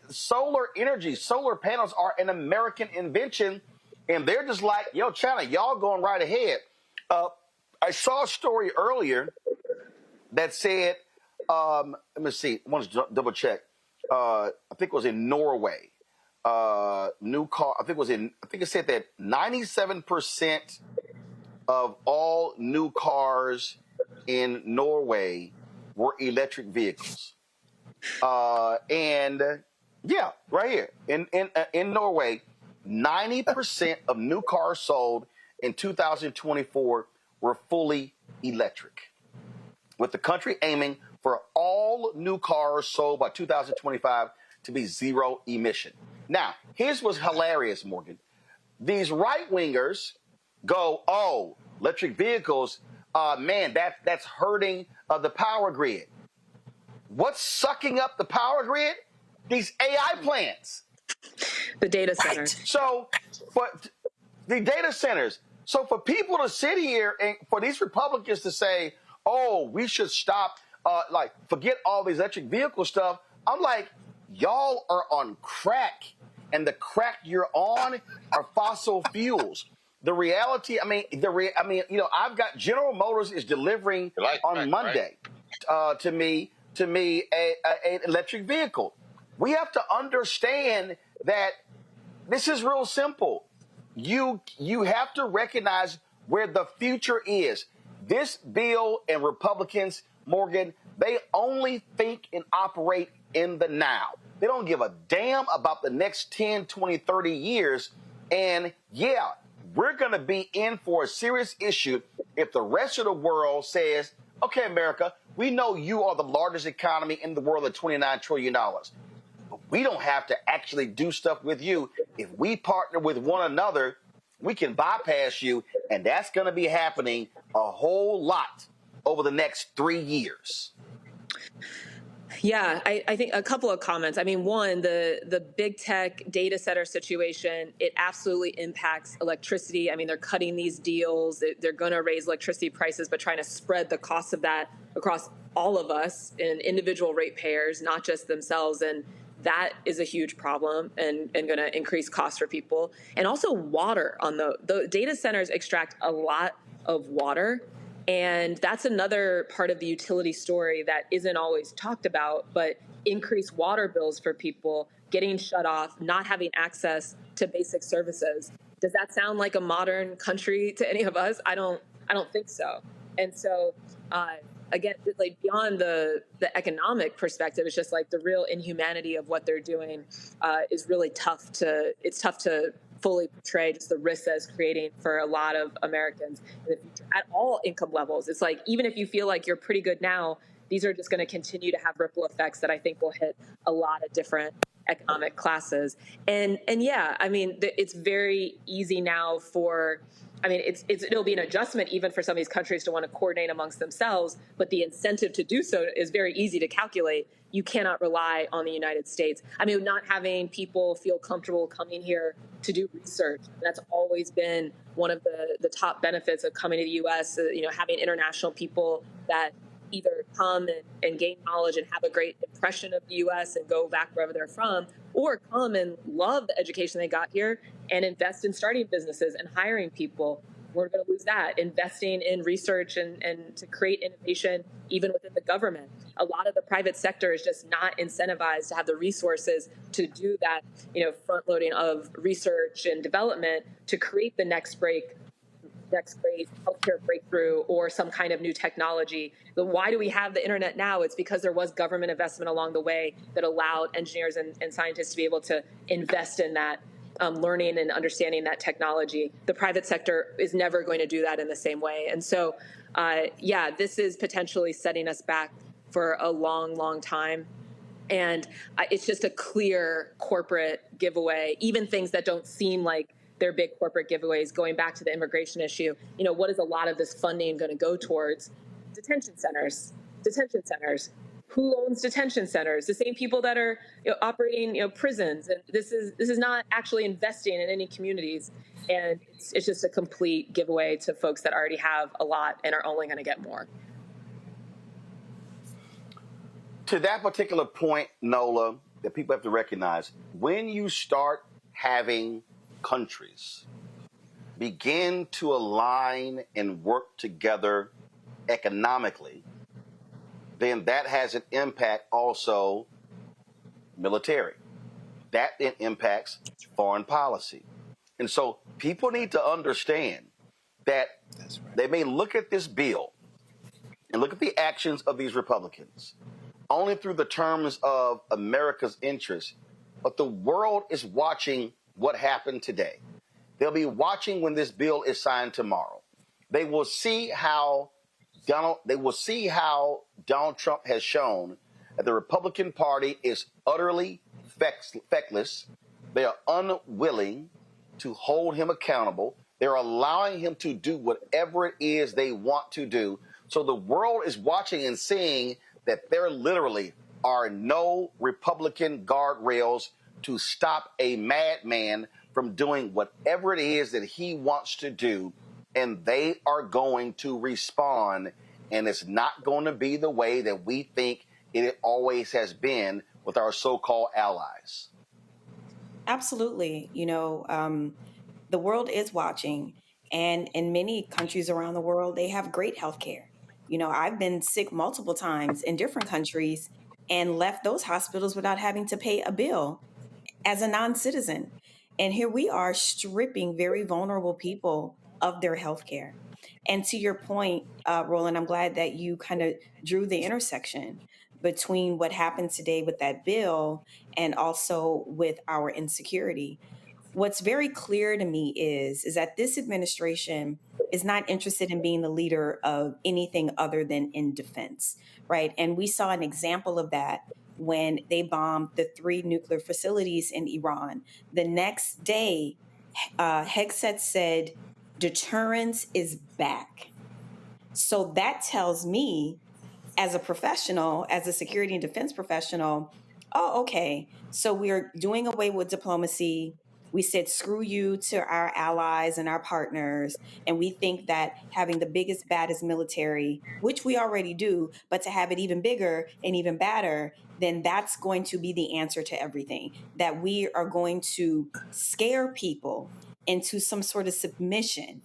solar energy. Solar panels are an American invention, and they're just like, yo, China, y'all going right ahead. I saw a story earlier that said, let me see, I want to double check. I think it was in Norway. New car. I think it said that 97% of all new cars in Norway were electric vehicles. And yeah, right here in Norway, 90% of new cars sold in 2024 were fully electric, with the country aiming for all new cars sold by 2025 to be zero emission. Now, here's what's hilarious, Morgan. These right-wingers go, oh, electric vehicles, man, that's hurting the power grid. What's sucking up the power grid? These AI plants. The data centers. Right. So, for the data centers. So for people to sit here and for these Republicans to say, oh, we should stop, forget all these electric vehicle stuff. I'm like, y'all are on crack, and the crack you're on are fossil fuels. The reality, I've got General Motors is delivering on Monday to me an electric vehicle. We have to understand that this is real simple. You have to recognize where the future is. This bill and Republicans, Morgan, they only think and operate in the now. They don't give a damn about the next 10, 20, 30 years. And yeah, we're going to be in for a serious issue if the rest of the world says, okay, America, we know you are the largest economy in the world at $29 trillion. But we don't have to actually do stuff with you. If we partner with one another, we can bypass you. And that's going to be happening a whole lot over the next 3 years. Yeah, I think a couple of comments. I mean, one, the big tech data center situation, it absolutely impacts electricity. I mean, they're cutting these deals. They're going to raise electricity prices, but trying to spread the cost of that across all of us and individual ratepayers, not just themselves. And that is a huge problem and going to increase costs for people. And also water on the data centers extract a lot of water. And that's another part of the utility story that isn't always talked about, but increased water bills for people, getting shut off, not having access to basic services. Does that sound like a modern country to any of us? I don't think so. And so, again, like beyond the economic perspective, it's just like the real inhumanity of what they're doing is really tough to fully portray just the risks that it's creating for a lot of Americans in the future at all income levels. It's like, even if you feel like you're pretty good now, these are just going to continue to have ripple effects that I think will hit a lot of different economic classes. And yeah, I mean, it's very easy now it'll be an adjustment even for some of these countries to want to coordinate amongst themselves, but the incentive to do so is very easy to calculate. You cannot rely on the United States. I mean, not having people feel comfortable coming here to do research. That's always been one of the top benefits of coming to the U.S., having international people that either come and gain knowledge and have a great impression of the U.S. and go back wherever they're from, or come and love the education they got here and invest in starting businesses and hiring people. We're going to lose that. Investing in research and to create innovation even within the government. A lot of the private sector is just not incentivized to have the resources to do that, front loading of research and development to create the next great healthcare breakthrough or some kind of new technology. But why do we have the internet now? It's because there was government investment along the way that allowed engineers and scientists to be able to invest in that, learning and understanding that technology. The private sector is never going to do that in the same way. And so, this is potentially setting us back for a long, long time. And it's just a clear corporate giveaway, even things that don't seem like they're big corporate giveaways. Going back to the immigration issue, what is a lot of this funding going to go towards? Detention centers. Who owns detention centers? The same people that are operating prisons. And this is not actually investing in any communities. And it's just a complete giveaway to folks that already have a lot and are only going to get more. To that particular point, Nola, that people have to recognize, when you start having countries begin to align and work together economically, then that has an impact also military. That then impacts foreign policy. And so people need to understand that they may look at this bill and look at the actions of these Republicans only through the terms of America's interests, but the world is watching what happened today. They'll be watching when this bill is signed tomorrow. They will see how Donald Trump has shown that the Republican Party is utterly feckless. They are unwilling to hold him accountable. They're allowing him to do whatever it is they want to do. So the world is watching and seeing that there literally are no Republican guardrails to stop a madman from doing whatever it is that he wants to do. And they are going to respond. And it's not going to be the way that we think it always has been with our so-called allies. Absolutely. The world is watching, and in many countries around the world, they have great health care. I've been sick multiple times in different countries and left those hospitals without having to pay a bill as a non-citizen. And here we are stripping very vulnerable people of their health care. And to your point, Roland, I'm glad that you kind of drew the intersection between what happened today with that bill and also with our insecurity. What's very clear to me is that this administration is not interested in being the leader of anything other than in defense, right? And we saw an example of that when they bombed the 3 nuclear facilities in Iran. The next day, Hegseth said, deterrence is back. So that tells me, as a professional, as a security and defense professional, oh, okay, so we're doing away with diplomacy. We said screw you to our allies and our partners. And we think that having the biggest, baddest military, which we already do, but to have it even bigger and even badder, then that's going to be the answer to everything. That we are going to scare people into some sort of submission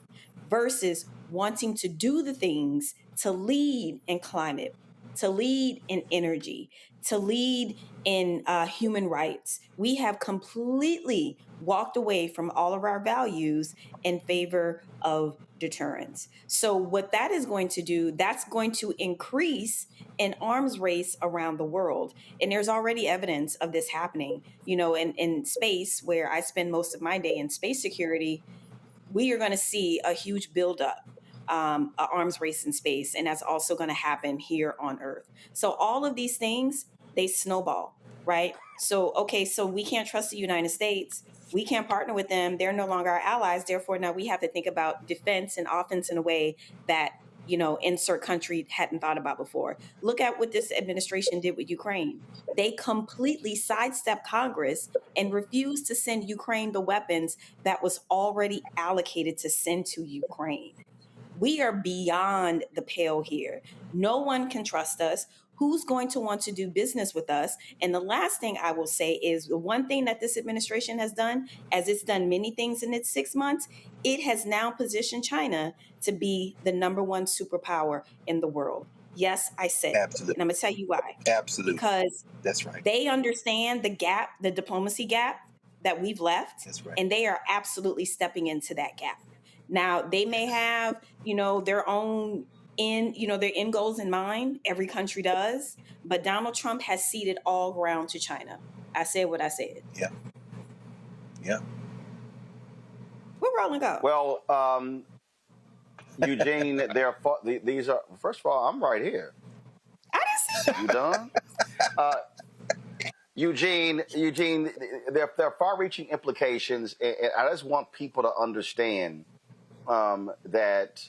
versus wanting to do the things to lead in climate, to lead in energy, to lead in human rights. We have completely walked away from all of our values in favor of deterrence. So what that is going to do, that's going to increase an arms race around the world. And there's already evidence of this happening. In space, where I spend most of my day in space security, we are going to see a huge buildup, an arms race in space, and that's also going to happen here on Earth. So all of these things, they snowball, right? So we can't trust the United States. We can't partner with them. They're no longer our allies. Therefore, now we have to think about defense and offense in a way that, insert country hadn't thought about before. Look at what this administration did with Ukraine. They completely sidestepped Congress and refused to send Ukraine the weapons that was already allocated to send to Ukraine. We are beyond the pale here. No one can trust us. Who's going to want to do business with us? And the last thing I will say is the one thing that this administration has done, as it's done many things in its 6 months, it has now positioned China to be the number 1 superpower in the world. Yes, I said Absolutely. And I'm going to tell you why. Absolutely. Because that's right. They understand the gap, the diplomacy gap that we've left. That's right. And they are absolutely stepping into that gap. Now, they may have, their own their end goals in mind. Every country does. But Donald Trump has ceded all ground to China. I said what I said. Yeah. Yeah. Where Roland go? Well, Eugene, these are, first of all, I'm right here. I didn't see that. You done? Eugene, there are far-reaching implications, and I just want people to understand that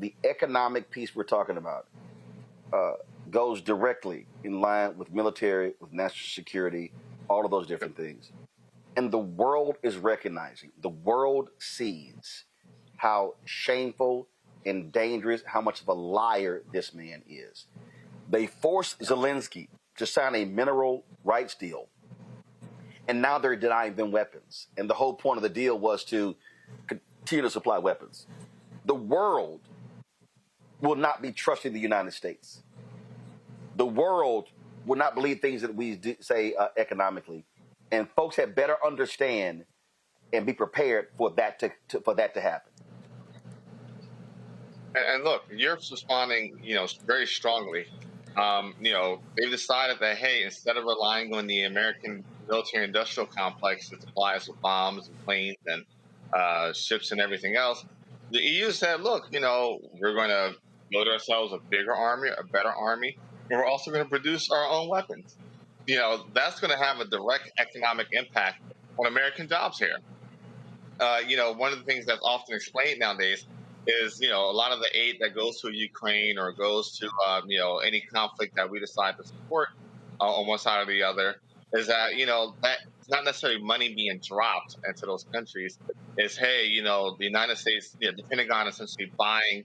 the economic piece we're talking about goes directly in line with military, with national security, all of those different things. And the world is recognizing, the world sees how shameful and dangerous, how much of a liar this man is. They forced Zelensky to sign a mineral rights deal, and now they're denying them weapons. And the whole point of the deal was to continue to supply weapons. The world will not be trusting the United States. The world will not believe things that we say economically. And folks had better understand and be prepared for that to happen. And look, Europe's responding, very strongly. They've decided that, hey, instead of relying on the American military-industrial complex that supplies with bombs and planes and ships and everything else. The EU said, look, we're going to build ourselves a bigger army, a better army, and we're also going to produce our own weapons. That's going to have a direct economic impact on American jobs here. One of the things that's often explained nowadays is, a lot of the aid that goes to Ukraine or goes to, any conflict that we decide to support on one side or the other is that, that's not necessarily money being dropped into those countries. It's, hey, the United States, the Pentagon essentially buying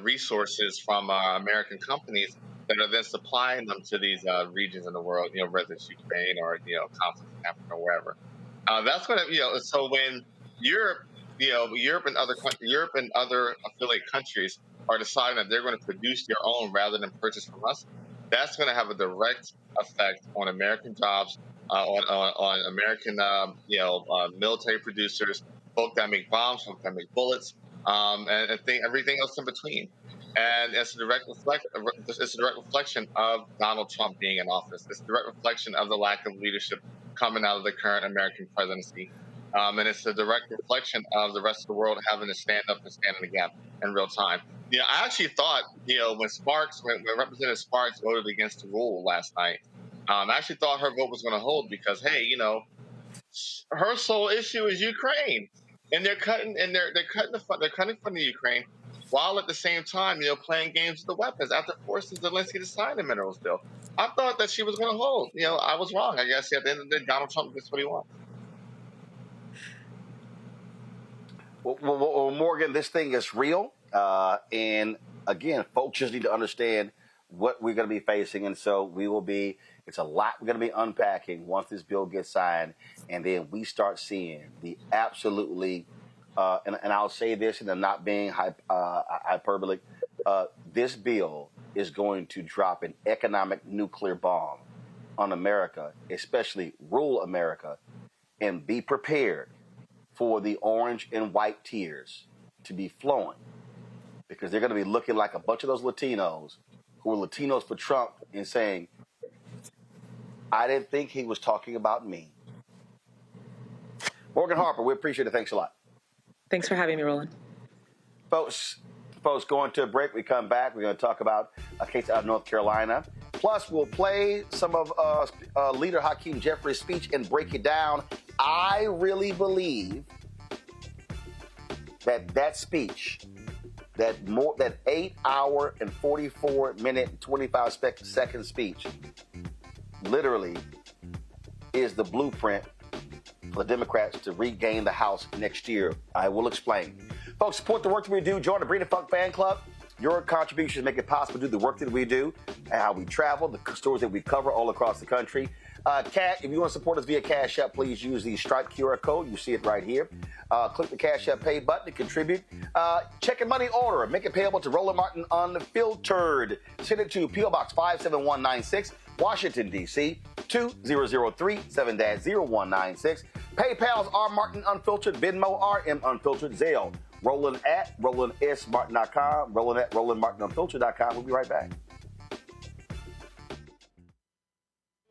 resources from American companies that are then supplying them to these regions in the world, whether it's Ukraine or, conflict in Africa or wherever. That's going to, so when Europe and other affiliate countries are deciding that they're going to produce their own rather than purchase from us, that's going to have a direct effect on American jobs, on American, military producers, folk that make bombs, folk that make bullets, and everything else in between. And it's a direct reflection of Donald Trump being in office. It's a direct reflection of the lack of leadership coming out of the current American presidency. And it's a direct reflection of the rest of the world having to stand up and stand in the gap in real time. I actually thought, when Representative Sparks voted against the rule last night, I actually thought her vote was going to hold because, hey, her sole issue is Ukraine, and they're cutting from the Ukraine, while at the same time, playing games with the weapons after forcing Zelensky to sign the minerals bill. I thought that she was going to hold. I was wrong. I guess at the end of the day, Donald Trump gets what he wants. Well, Morgan, this thing is real. And again, folks just need to understand what we're going to be facing. And so it's a lot we're going to be unpacking once this bill gets signed. And then we start seeing the absolutely, and I'll say this, and I'm not being hyperbolic, this bill is going to drop an economic nuclear bomb on America, especially rural America, and be prepared for the orange and white tears to be flowing, because they're going to be looking like a bunch of those Latinos who were Latinos for Trump and saying, I didn't think he was talking about me. Morgan Harper, we appreciate it. Thanks a lot. Thanks for having me, Roland. Folks, going to a break. We come back. We're going to talk about a case out of North Carolina. Plus, we'll play some of Leader Hakeem Jeffries' speech and break it down. I really believe that speech, that 8-hour and 44-minute and 25-second speech, literally is the blueprint for the Democrats to regain the House next year. I will explain. Folks, support the work that we do. Join the Breeden Funk fan club. Your contributions make it possible to do the work that we do and how we travel, the stories that we cover all across the country. If you want to support us via Cash App, please use the Stripe QR code. You see it right here. Click the Cash App Pay button to contribute. Check and money order. Make it payable to Roland Martin Unfiltered. Send it to P.O. Box 57196, Washington, D.C. 2003 7-0196. PayPal's R Martin Unfiltered, Venmo RM Unfiltered, Zelle. Roland at RolandSMartin.com, Roland at RolandMartinUnfiltered.com. We'll be right back.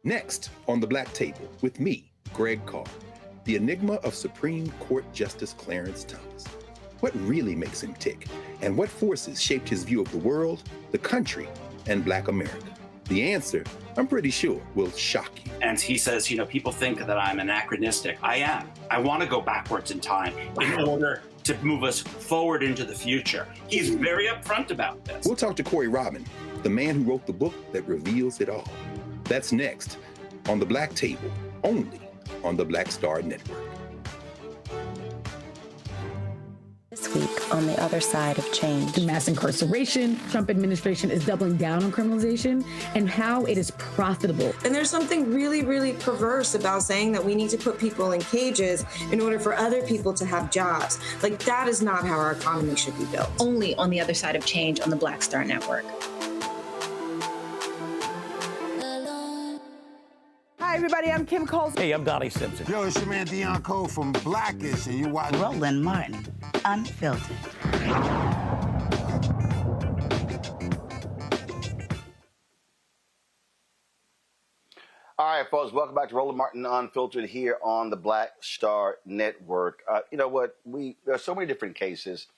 Next on the Black Table with me, Greg Carr, the enigma of Supreme Court Justice Clarence Thomas. What really makes him tick, and what forces shaped his view of the world, the country, and Black America? The answer, I'm pretty sure, will shock you. And he says, people think that I'm anachronistic. I am. I want to go backwards in time in order to move us forward into the future. He's very upfront about this. We'll talk to Corey Robin, the man who wrote the book that reveals it all. That's next on the Black Table, only on the Black Star Network. This week on the other side of change. Mass incarceration, Trump administration is doubling down on criminalization, and how it is profitable. And there's something really, really perverse about saying that we need to put people in cages in order for other people to have jobs. Like, that is not how our economy should be built. Only on the other side of change on the Black Star Network. Hi, everybody. I'm Kim Coles. Hey, I'm Donnie Simpson. Yo, it's your man Deion Cole from Blackish, and you watch Roland Martin Unfiltered. All right, right, folks, welcome back to Roland Martin Unfiltered here on the Black Star Network. You know what? There are so many different cases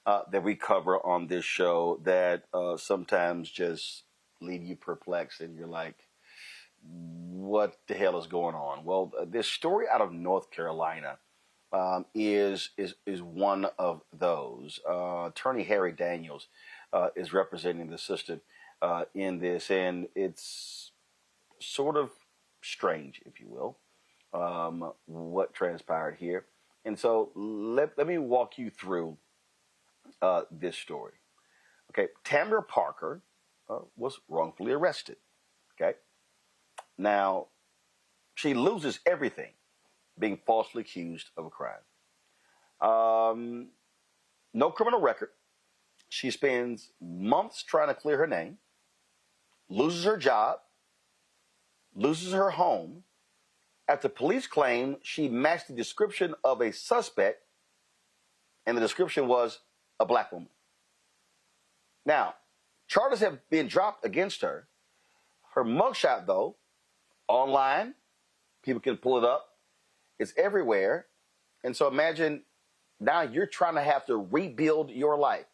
that we cover on this show that sometimes just leave you perplexed and you're like, what the hell is going on? Well, this story out of North Carolina is one of those. Attorney Harry Daniels is representing the system in this, and it's sort of strange, if you will, what transpired here. And so let me walk you through this story. Okay, Tamara Parker was wrongfully arrested. Okay, now she loses everything, being falsely accused of a crime. No criminal record. She spends months trying to clear her name, loses her job, loses her home, after police claim she matched the description of a suspect, and the description was a black woman. Now, charges have been dropped against her. Her mugshot, though, online, people can pull it up. It's everywhere. And so imagine now you're trying to have to rebuild your life.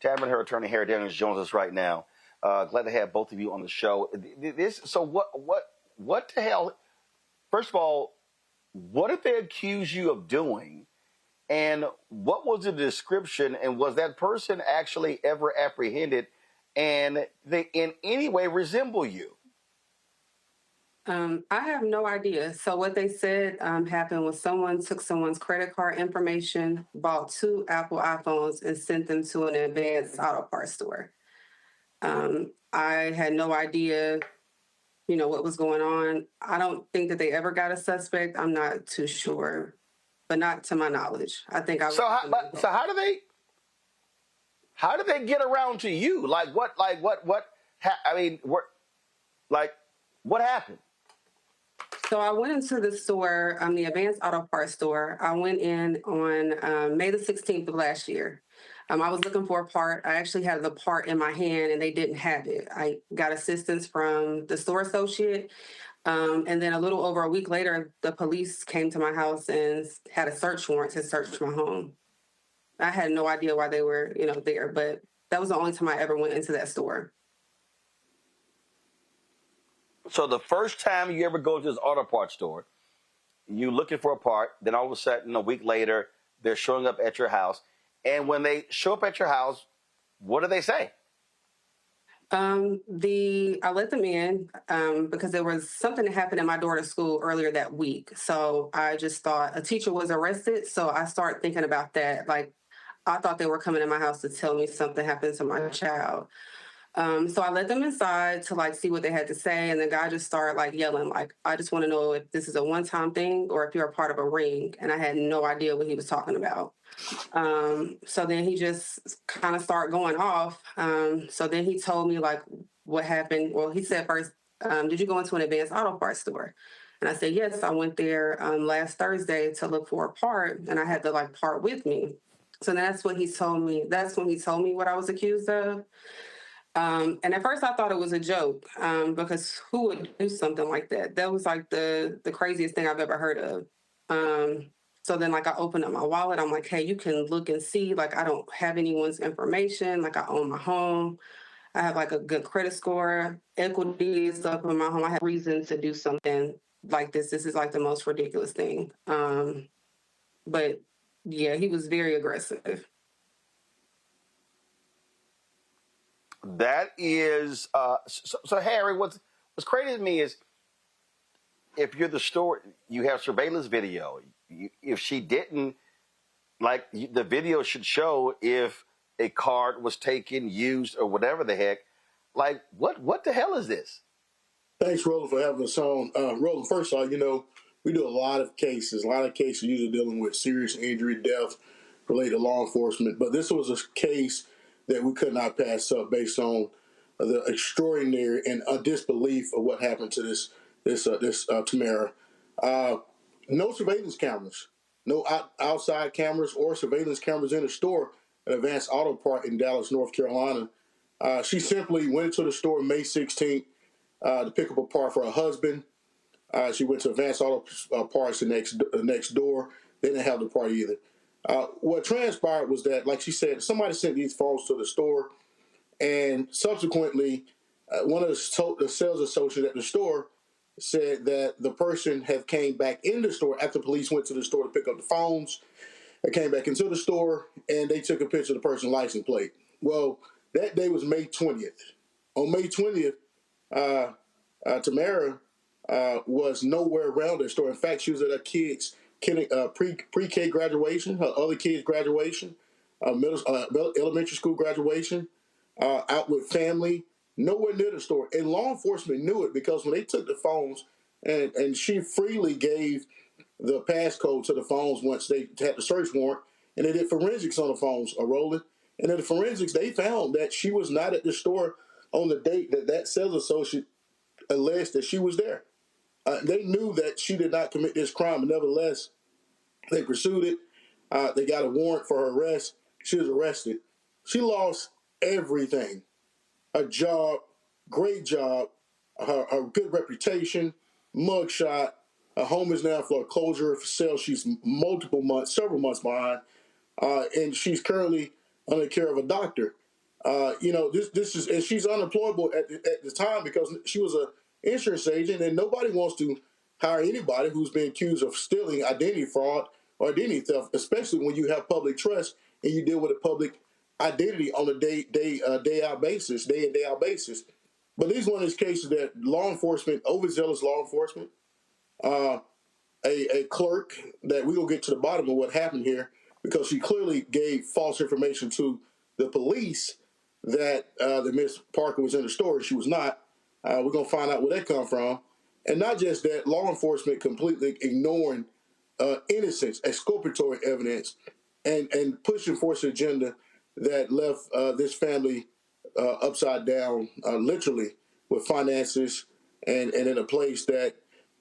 Tamara and her attorney, Harry Daniels, joins us right now. Glad to have both of you on the show. So what the hell? First of all, what did they accuse you of doing? And what was the description? And was that person actually ever apprehended? And they in any way resemble you? I have no idea. So what they said happened was someone took someone's credit card information, bought 2 Apple iPhones, and sent them to an advanced auto parts store. I had no idea, what was going on. I don't think that they ever got a suspect. I'm not too sure, but not to my knowledge. I think I. So how do they get around to you? What happened? So I went into the store, the Advanced Auto Parts store. I went in on May the 16th of last year. I was looking for a part. I actually had the part in my hand and they didn't have it. I got assistance from the store associate. And then a little over a week later, the police came to my house and had a search warrant to search my home. I had no idea why they were, there, but that was the only time I ever went into that store. So the first time you ever go to this auto parts store, you looking for a part, then all of a sudden, a week later, they're showing up at your house. And when they show up at your house, what do they say? I let them in because there was something that happened at my daughter's school earlier that week. So I just thought a teacher was arrested. So I started thinking about that. Like, I thought they were coming to my house to tell me something happened to my child. So I let them inside to see what they had to say. And the guy just started yelling, I just want to know if this is a one-time thing or if you're a part of a ring. And I had no idea what he was talking about. So then he just kind of started going off. So then he told me what happened. Well, he said first, did you go into an advanced auto parts store? And I said, yes, I went there last Thursday to look for a part and I had the part with me. So that's what he told me. That's when he told me what I was accused of. And at first I thought it was a joke because who would do something like that? That was the craziest thing I've ever heard of. So then I opened up my wallet. I'm like, hey, you can look and see. I don't have anyone's information. I own my home. I have a good credit score, equity stuff in my home. I have reason to do something like this. This is the most ridiculous thing. But yeah, he was very aggressive. That is so Harry, what's crazy to me is if you're the store, you have surveillance video. If she didn't, the video should show if a card was taken, used, or whatever the heck. What the hell is this? Thanks, Roland, for having us on. Roland, first of all, we do a lot of cases usually dealing with serious injury, death related to law enforcement. But this was a case that we could not pass up based on the extraordinary and disbelief of what happened to this Tamara. No surveillance cameras, no outside cameras or surveillance cameras in the store at Advanced Auto Part in Dallas, North Carolina. She simply went to the store May 16th to pick up a part for her husband. She went to Advanced Auto Parts the next door. They didn't have the part either. What transpired was that, like she said, somebody sent these phones to the store, and subsequently, one of the sales associates at the store said that the person had came back in the store after police went to the store to pick up the phones. They came back into the store, and they took a picture of the person's license plate. Well, that day was May 20th. On May 20th, Tamara was nowhere around the store. In fact, she was at her kids' pre-K graduation, her other kids' graduation, elementary school graduation, out with family, nowhere near the store. And law enforcement knew it because when they took the phones, and she freely gave the passcode to the phones once they had the search warrant, and they did forensics on the phones, Roland. And in the forensics, they found that she was not at the store on the date that sales associate alleged that she was there. They knew that she did not commit this crime, but nevertheless, they pursued it. They got a warrant for her arrest. She was arrested. She lost everything. Her job, great job, her good reputation, mugshot. Her home is now foreclosure for sale. She's several months behind, and she's currently under care of a doctor. This is, and she's unemployable at the time because she was an insurance agent, and nobody wants to hire anybody who's been accused of stealing, identity fraud, or identity theft, especially when you have public trust and you deal with a public identity on a day in, day out basis. But this is one of those cases that law enforcement, overzealous law enforcement, a clerk that we're going to get to the bottom of what happened here because she clearly gave false information to the police that Miss Parker was in the store. She was not. We're going to find out where that come from. And not just that, law enforcement completely ignoring innocence, exculpatory evidence, and pushing forth an agenda that left this family upside down, literally, with finances and in a place that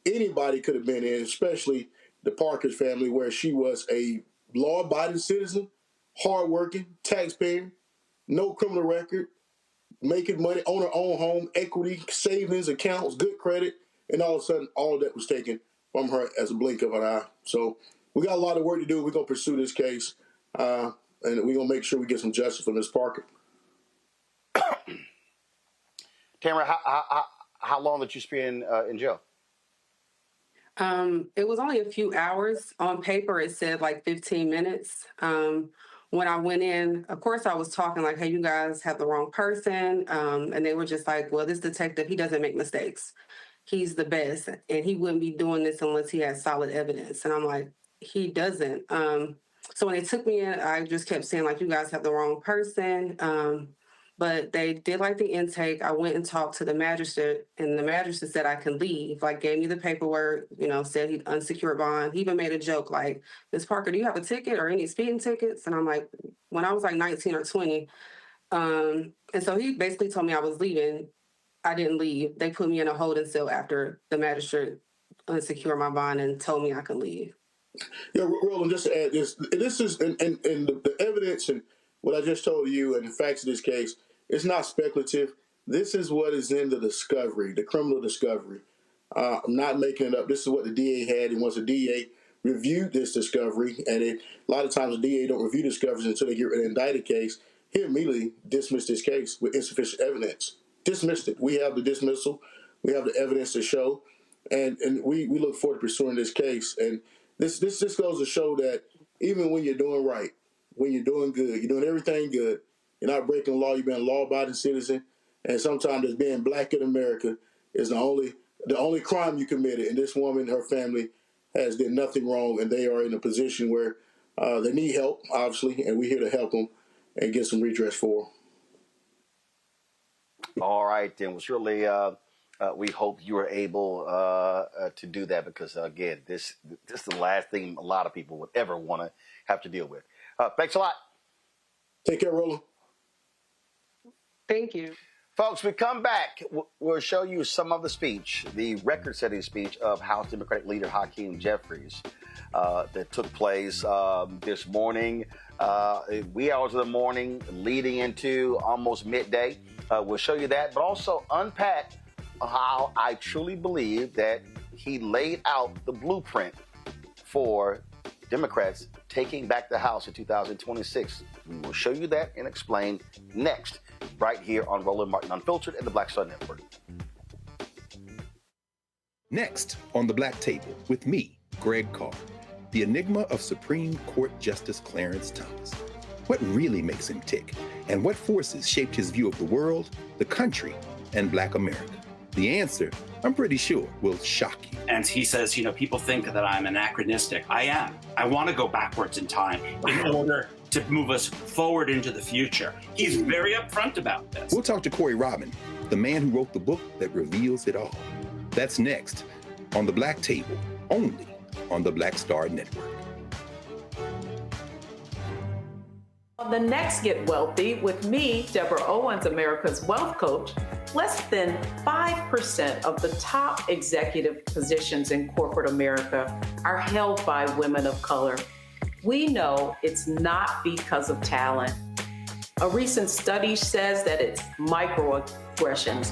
anybody could have been in, especially the Parker's family, where she was a law-abiding citizen, hardworking, taxpayer, no criminal record, making money, own her own home, equity, savings, accounts, good credit, and all of a sudden, all of that was taken from her as a blink of an eye. So we got a lot of work to do. We're going to pursue this case, and we're going to make sure we get some justice for Ms. Parker. Tamara, how long did you spend in jail? It was only a few hours. On paper, it said like 15 minutes. When I went in, of course, I was talking like, hey, you guys have the wrong person. And they were just like, well, this detective, he doesn't make mistakes. He's the best. And he wouldn't be doing this unless he had solid evidence. And I'm like, he doesn't. So when they took me in, I just kept saying, like, you guys have the wrong person. But they did like the intake. I went and talked to the magistrate, and the magistrate said I can leave, like gave me the paperwork, said he'd unsecured bond. He even made a joke like, Ms. Parker, do you have a ticket or any speeding tickets? And I'm like, when I was like 19 or 20. And so he basically told me I was leaving. I didn't leave. They put me in a holding cell after the magistrate unsecured my bond and told me I could leave. Yeah, Roland, just to add this is, and the evidence and what I just told you and the facts of this case, it's not speculative. This is what is in the discovery, the criminal discovery. I'm not making it up. This is what the DA had, and once the DA reviewed this discovery, and a lot of times the DA don't review discoveries until they get an indicted case, he immediately dismissed this case with insufficient evidence. Dismissed it. We have the dismissal. We have the evidence to show, and we look forward to pursuing this case. And this goes to show that even when you're doing right, when you're doing good, you're doing everything good, you're not breaking the law, you're being a law-abiding citizen, and sometimes just being black in America is the only crime you committed. And this woman, her family, has done nothing wrong, and they are in a position where they need help, obviously, and we're here to help them and get some redress for them. All right, then. Well, surely we hope you are able to do that because, again, this is the last thing a lot of people would ever want to have to deal with. Thanks a lot. Take care, Roland. Thank you. Folks, we come back. We'll show you some of the speech, the record-setting speech of House Democratic Leader Hakeem Jeffries that took place this morning, wee hours of the morning, leading into almost midday. We'll show you that, but also unpack how I truly believe that he laid out the blueprint for Democrats taking back the House in 2026. We will show you that and explain next, right here on Roland Martin Unfiltered and the Black Star Network. Next on the Black Table with me, Greg Carr, the enigma of Supreme Court Justice Clarence Thomas. What really makes him tick, and what forces shaped his view of the world, the country, and Black America? The answer, I'm pretty sure, will shock you. And he says, people think that I'm anachronistic. I am. I want to go backwards in time in order to move us forward into the future. He's very upfront about this. We'll talk to Corey Robin, the man who wrote the book that reveals it all. That's next on the Black Table, only on the Black Star Network. On the next Get Wealthy with me, Deborah Owens, America's Wealth Coach, less than 5% of the top executive positions in corporate America are held by women of color. We know it's not because of talent. A recent study says that it's microaggressions,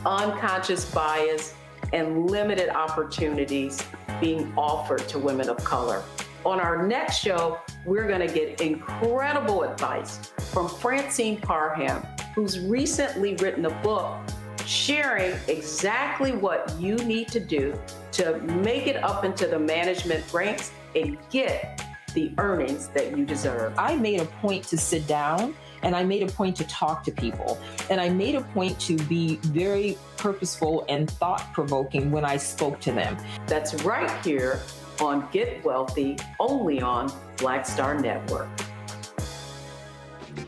unconscious bias, and limited opportunities being offered to women of color. On our next show, we're going to get incredible advice from Francine Parham, who's recently written a book sharing exactly what you need to do to make it up into the management ranks and get the earnings that you deserve. I made a point to sit down and I made a point to talk to people. And I made a point to be very purposeful and thought-provoking when I spoke to them. That's right here on Get Wealthy, only on Black Star Network.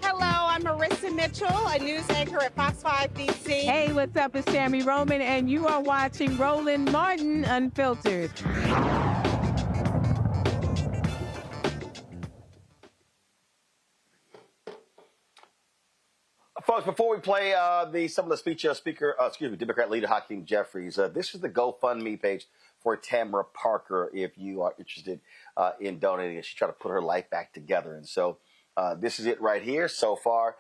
Hello, I'm Marissa Mitchell, a news anchor at Fox 5 DC. Hey, what's up? It's Tammy Roman, and you are watching Roland Martin Unfiltered. Folks, before we play some of the speech Democrat Leader Hakeem Jeffries, this is the GoFundMe page for Tamara Parker if you are interested in donating. She's trying to put her life back together. And so this is it right here. So far,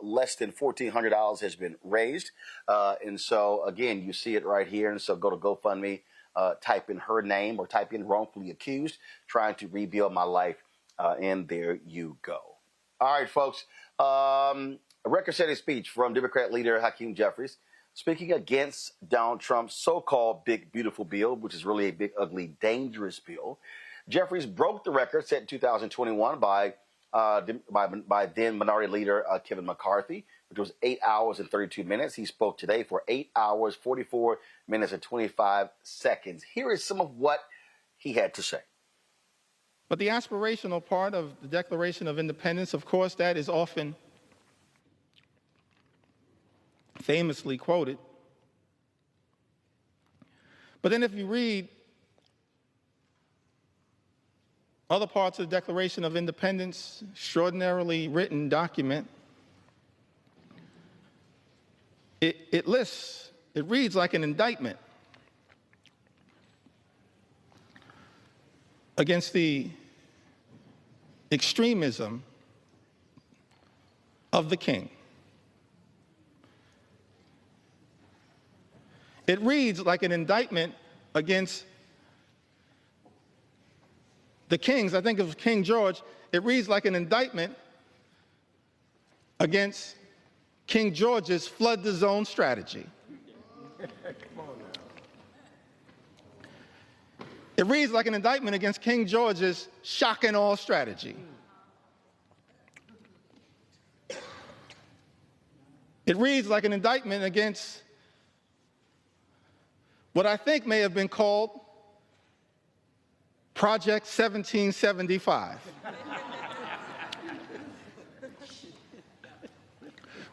less than $1,400 has been raised. And so, again, you see it right here. And so go to GoFundMe, type in her name or type in wrongfully accused, trying to rebuild my life. And there you go. All right, folks. A record-setting speech from Democrat leader Hakeem Jeffries speaking against Donald Trump's so-called big, beautiful bill, which is really a big, ugly, dangerous bill. Jeffries broke the record set in 2021 by then Minority Leader Kevin McCarthy, which was 8 hours and 32 minutes. He spoke today for 8 hours, 44 minutes, and 25 seconds. Here is some of what he had to say. But the aspirational part of the Declaration of Independence, of course, that is often famously quoted. But then if you read other parts of the Declaration of Independence, extraordinarily written document, it reads like an indictment against the extremism of the king. It reads like an indictment against the kings. I think of King George. It reads like an indictment against King George's flood the zone strategy. It reads like an indictment against King George's shock and awe strategy. It reads like an indictment against what I think may have been called Project 1775,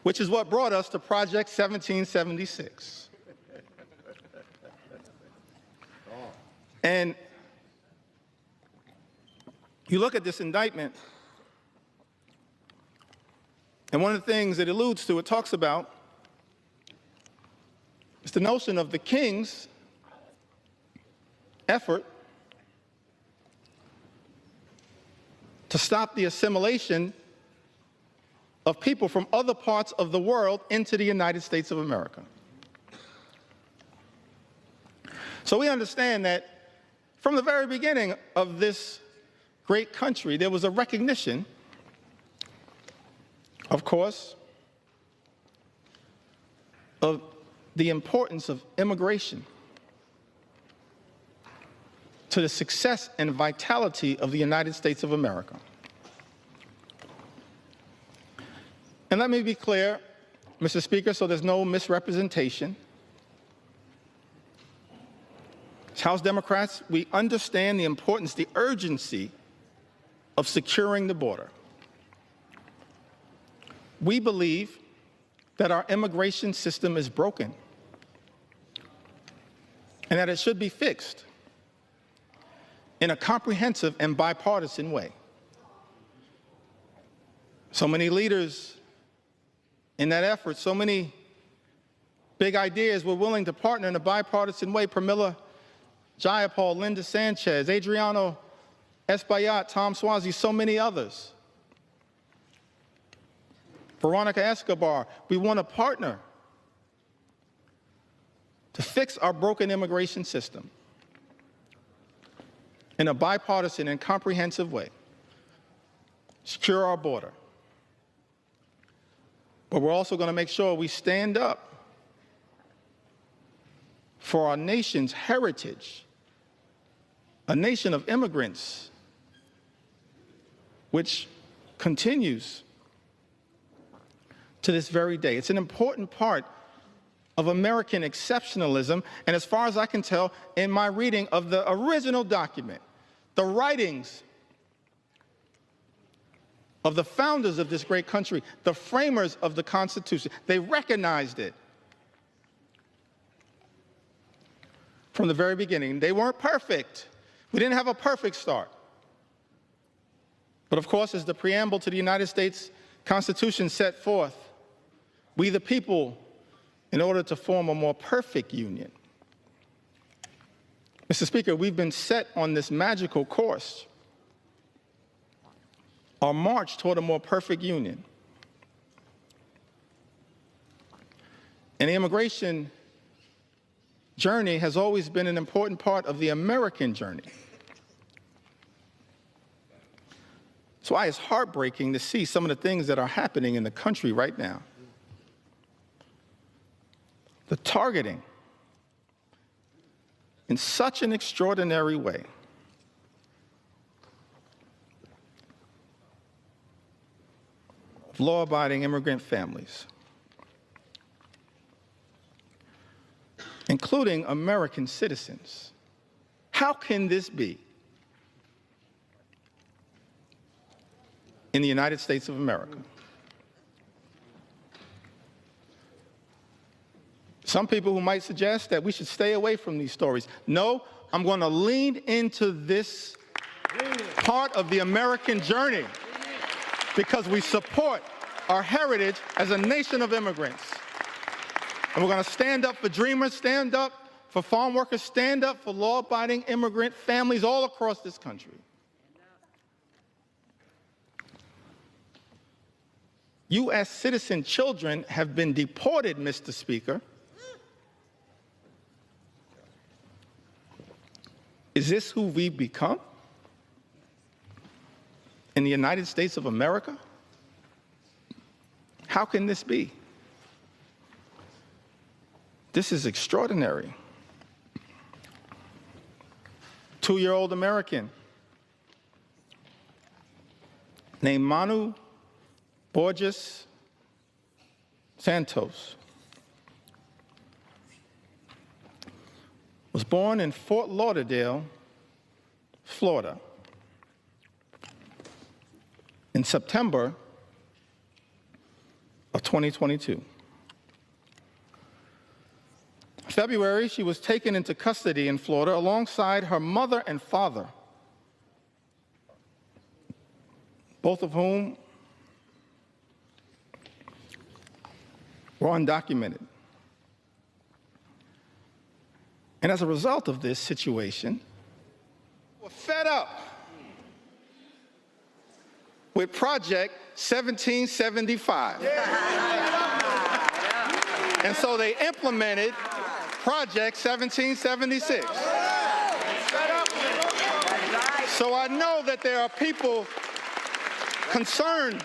which is what brought us to Project 1776. And you look at this indictment, and one of the things it alludes to, it talks about, is the notion of the king's effort to stop the assimilation of people from other parts of the world into the United States of America. So we understand that from the very beginning of this great country, there was a recognition, of course, of the importance of immigration to the success and vitality of the United States of America. And let me be clear, Mr. Speaker, so there's no misrepresentation. As House Democrats, we understand the importance, the urgency of securing the border. We believe that our immigration system is broken and that it should be fixed in a comprehensive and bipartisan way. So many leaders in that effort, so many big ideas were willing to partner in a bipartisan way. Pramila Jayapal, Linda Sanchez, Adriano Espaillat, Tom Suozzi, so many others. Veronica Escobar, we want to partner to fix our broken immigration system in a bipartisan and comprehensive way, secure our border. But we're also going to make sure we stand up for our nation's heritage, a nation of immigrants, which continues to this very day. It's an important part of American exceptionalism, and as far as I can tell, in my reading of the original document, the writings of the founders of this great country, the framers of the Constitution, they recognized it from the very beginning. They weren't perfect. We didn't have a perfect start. But of course, as the preamble to the United States Constitution set forth, we the people, in order to form a more perfect union. Mr. Speaker, we've been set on this magical course, our march toward a more perfect union. And the immigration journey has always been an important part of the American journey. That's why it's heartbreaking to see some of the things that are happening in the country right now. The targeting in such an extraordinary way of law-abiding immigrant families, including American citizens. How can this be in the United States of America? Some people who might suggest that we should stay away from these stories. No, I'm going to lean into this part of the American journey because we support our heritage as a nation of immigrants. And we're going to stand up for dreamers, stand up for farm workers, stand up for law-abiding immigrant families all across this country. U.S. citizen children have been deported, Mr. Speaker. Is this who we've become in the United States of America? How can this be? This is extraordinary. 2-year-old American named Manu Borges Santos was born in Fort Lauderdale, Florida, in September of 2022. In February, she was taken into custody in Florida alongside her mother and father, both of whom were undocumented. And as a result of this situation, we're fed up with Project 1775. And so they implemented Project 1776. So I know that there are people concerned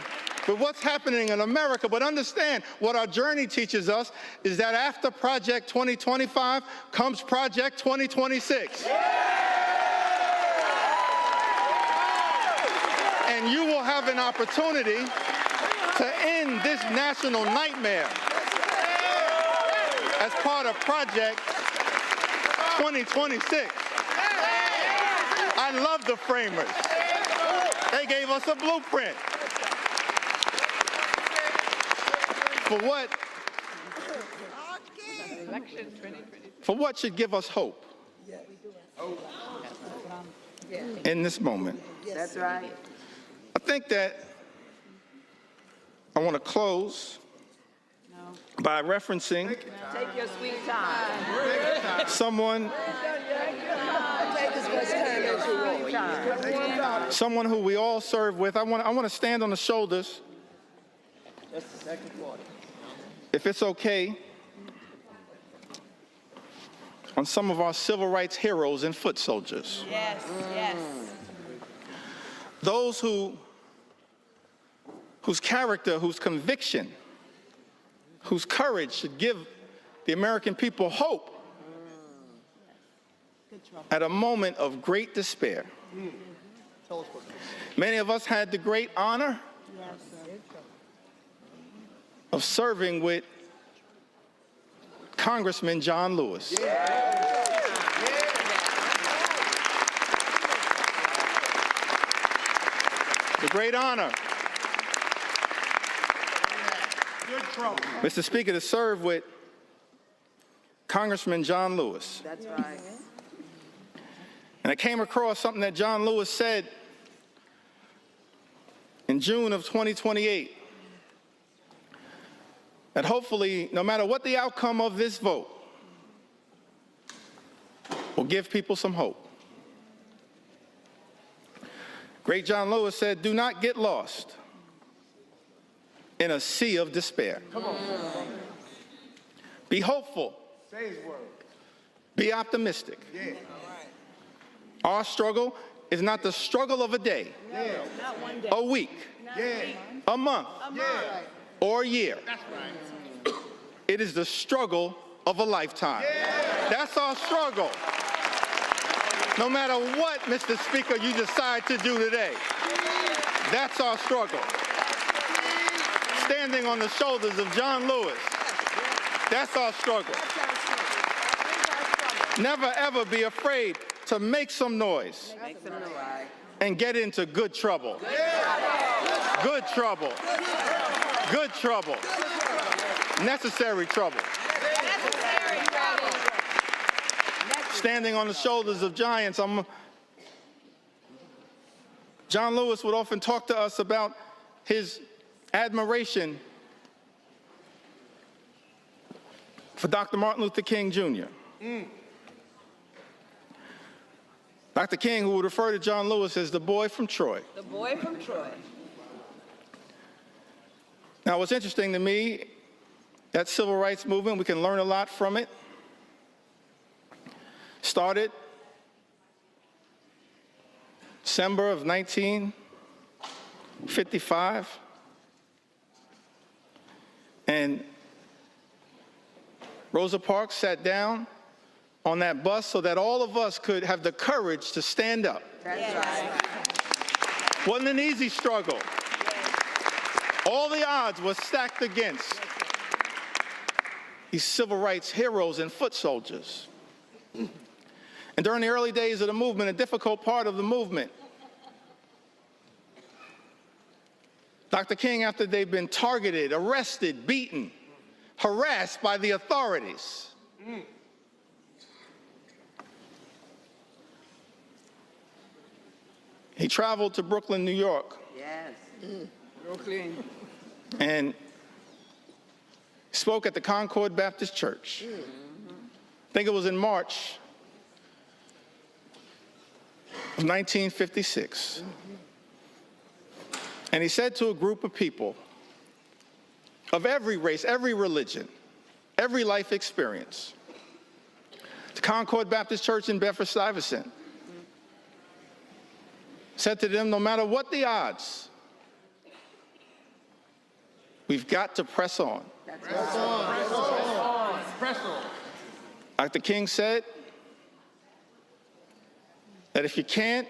with what's happening in America, but understand what our journey teaches us is that after Project 2025 comes Project 2026. And you will have an opportunity to end this national nightmare as part of Project 2026. I love the framers. They gave us a blueprint for what should give us hope in this moment. That's right. I think that I want to close by referencing Take your sweet time. someone who we all serve with. I want to stand on the shoulders, if it's okay, on some of our civil rights heroes and foot soldiers. Yes, yes. Those whose character, whose conviction, whose courage should give the American people hope at a moment of great despair. Many of us had the great honor of serving with Congressman John Lewis. The great honor, Mr. Speaker, to serve with Congressman John Lewis. That's right. And I came across something that John Lewis said in June of 2028, that hopefully, no matter what the outcome of this vote, will give people some hope. Great John Lewis said, "Do not get lost in a sea of despair. Come on. Be hopeful. Say his word. Be optimistic. Yeah. Our struggle is not the struggle of a day, Not one day. a week, a month, or a year. That's right. It is the struggle of a lifetime. That's our struggle. No matter what, Mr. Speaker, you decide to do today, that's our struggle. Standing on the shoulders of John Lewis, that's our struggle. Never ever be afraid to make some noise and get into good trouble. Good trouble. Good trouble. Necessary trouble. Standing on the shoulders of giants. John Lewis would often talk to us about his admiration for Dr. Martin Luther King Jr. Dr. King, who would refer to John Lewis as the boy from Troy. The boy from Troy. Now, what's interesting to me, that civil rights movement, we can learn a lot from it. Started December of 1955. And Rosa Parks sat down on that bus so that all of us could have the courage to stand up. That's right. Wasn't an easy struggle. All the odds were stacked against these civil rights heroes and foot soldiers. And during the early days of the movement, a difficult part of the movement, Dr. King, after they've been targeted, arrested, beaten, harassed by the authorities, he traveled to Brooklyn, New York. Yes. Brooklyn. And spoke at the Concord Baptist Church. I think it was in March of 1956. And he said to a group of people of every race, every religion, every life experience, Concord Baptist Church in Bedford-Stuyvesant. Said to them, no matter what the odds, we've got to press on. Press on. Press on. Press on. Dr. King said that if you can't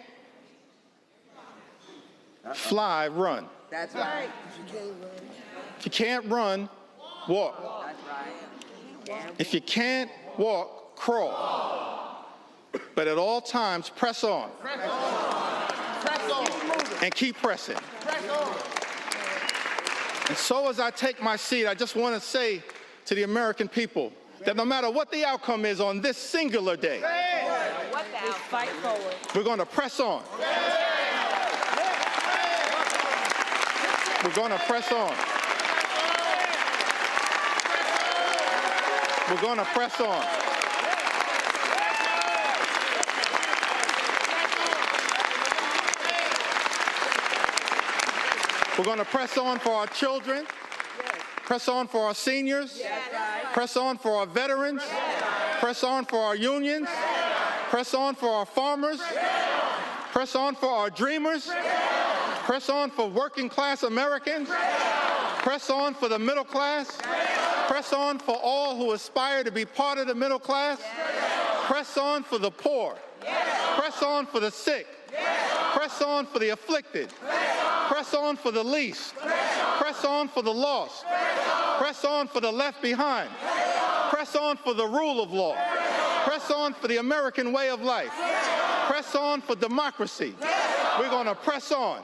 fly, run. That's right. If you can't run, walk. That's right. If you can't walk, crawl. But at all times, press on. Press on. Press on. And keep pressing. Press on. And so as I take my seat, I just want to say to the American people that no matter what the outcome is on this singular day, Fight forward. we're going to press on. We're going to press on. We're going to press on. We're going to press on for our children, press on for our seniors, press on for our veterans, press on for our unions, press on for our farmers, press on for our dreamers, press on for working class Americans, press on for the middle class, press on for all who aspire to be part of the middle class, press on for the poor, press on for the sick, press on for the afflicted, press on for the least, press on for the lost, press on for the left behind, press on for the rule of law, press on for the American way of life, press on for democracy. We're going to press on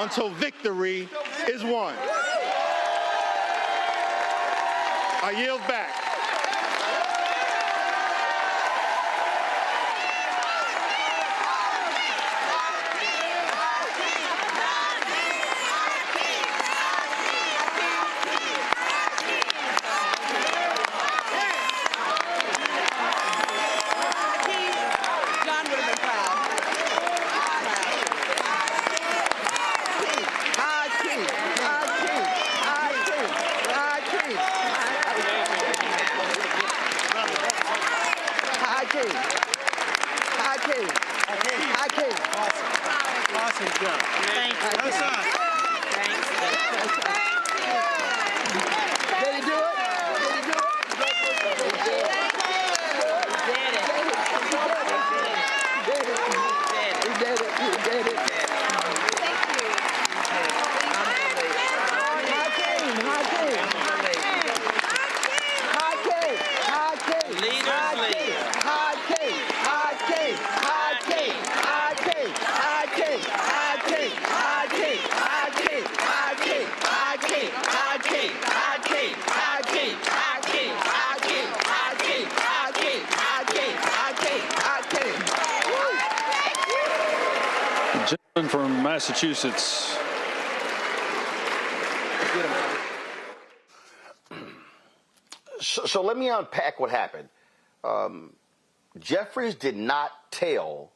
until victory is won. I yield back. From Massachusetts. So let me unpack what happened. Jeffries did not tell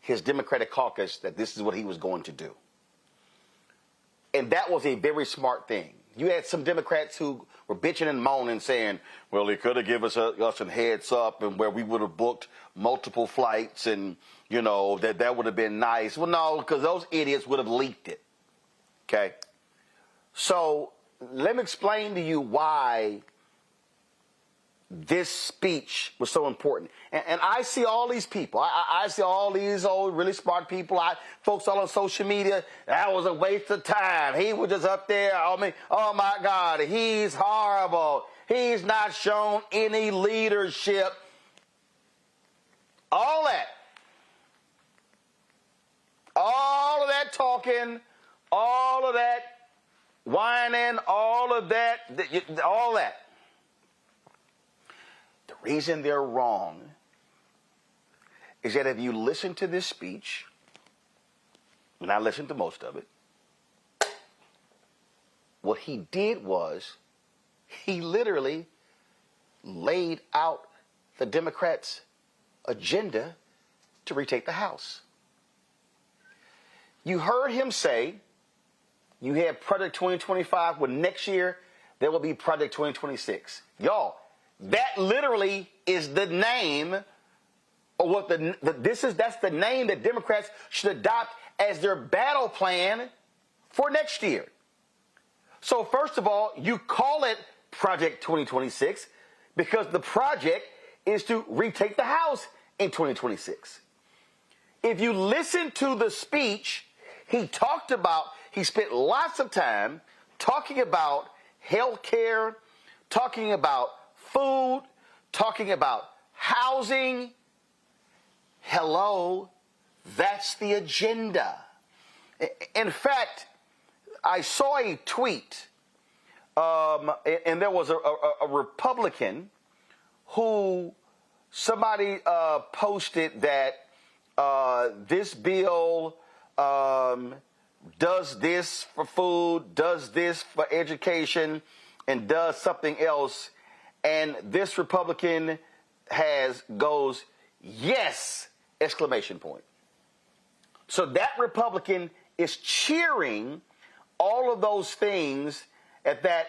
his Democratic caucus that this is what he was going to do. And that was a very smart thing. You had some Democrats who were bitching and moaning, saying, well, he could have given us a heads up and where we would have booked multiple flights and, you know, that would have been nice. Well, no, because those idiots would have leaked it. Okay? So let me explain to you why this speech was so important. And I see all these people. I see all these old, really smart people. Folks all on social media, that was a waste of time. He was just up there. I mean, oh, my God, he's horrible. He's not shown any leadership. All that. All of that talking, all of that whining, all of that, all that. The reason they're wrong is that if you listen to this speech, and I listened to most of it, what he did was he literally laid out the Democrats' agenda to retake the House. You heard him say you had Project 2025, when next year there will be Project 2026. Y'all, That literally is the name, or what that's the name that Democrats should adopt as their battle plan for next year. So first of all, you call it Project 2026 because the project is to retake the House in 2026. If you listen to the speech, he spent lots of time talking about health care, talking about food, talking about housing. Hello, that's the agenda. In fact, I saw a tweet, and there was a Republican who somebody posted that this bill does this for food, does this for education, and does something else. And this Republican goes, yes, exclamation point. So that Republican is cheering all of those things that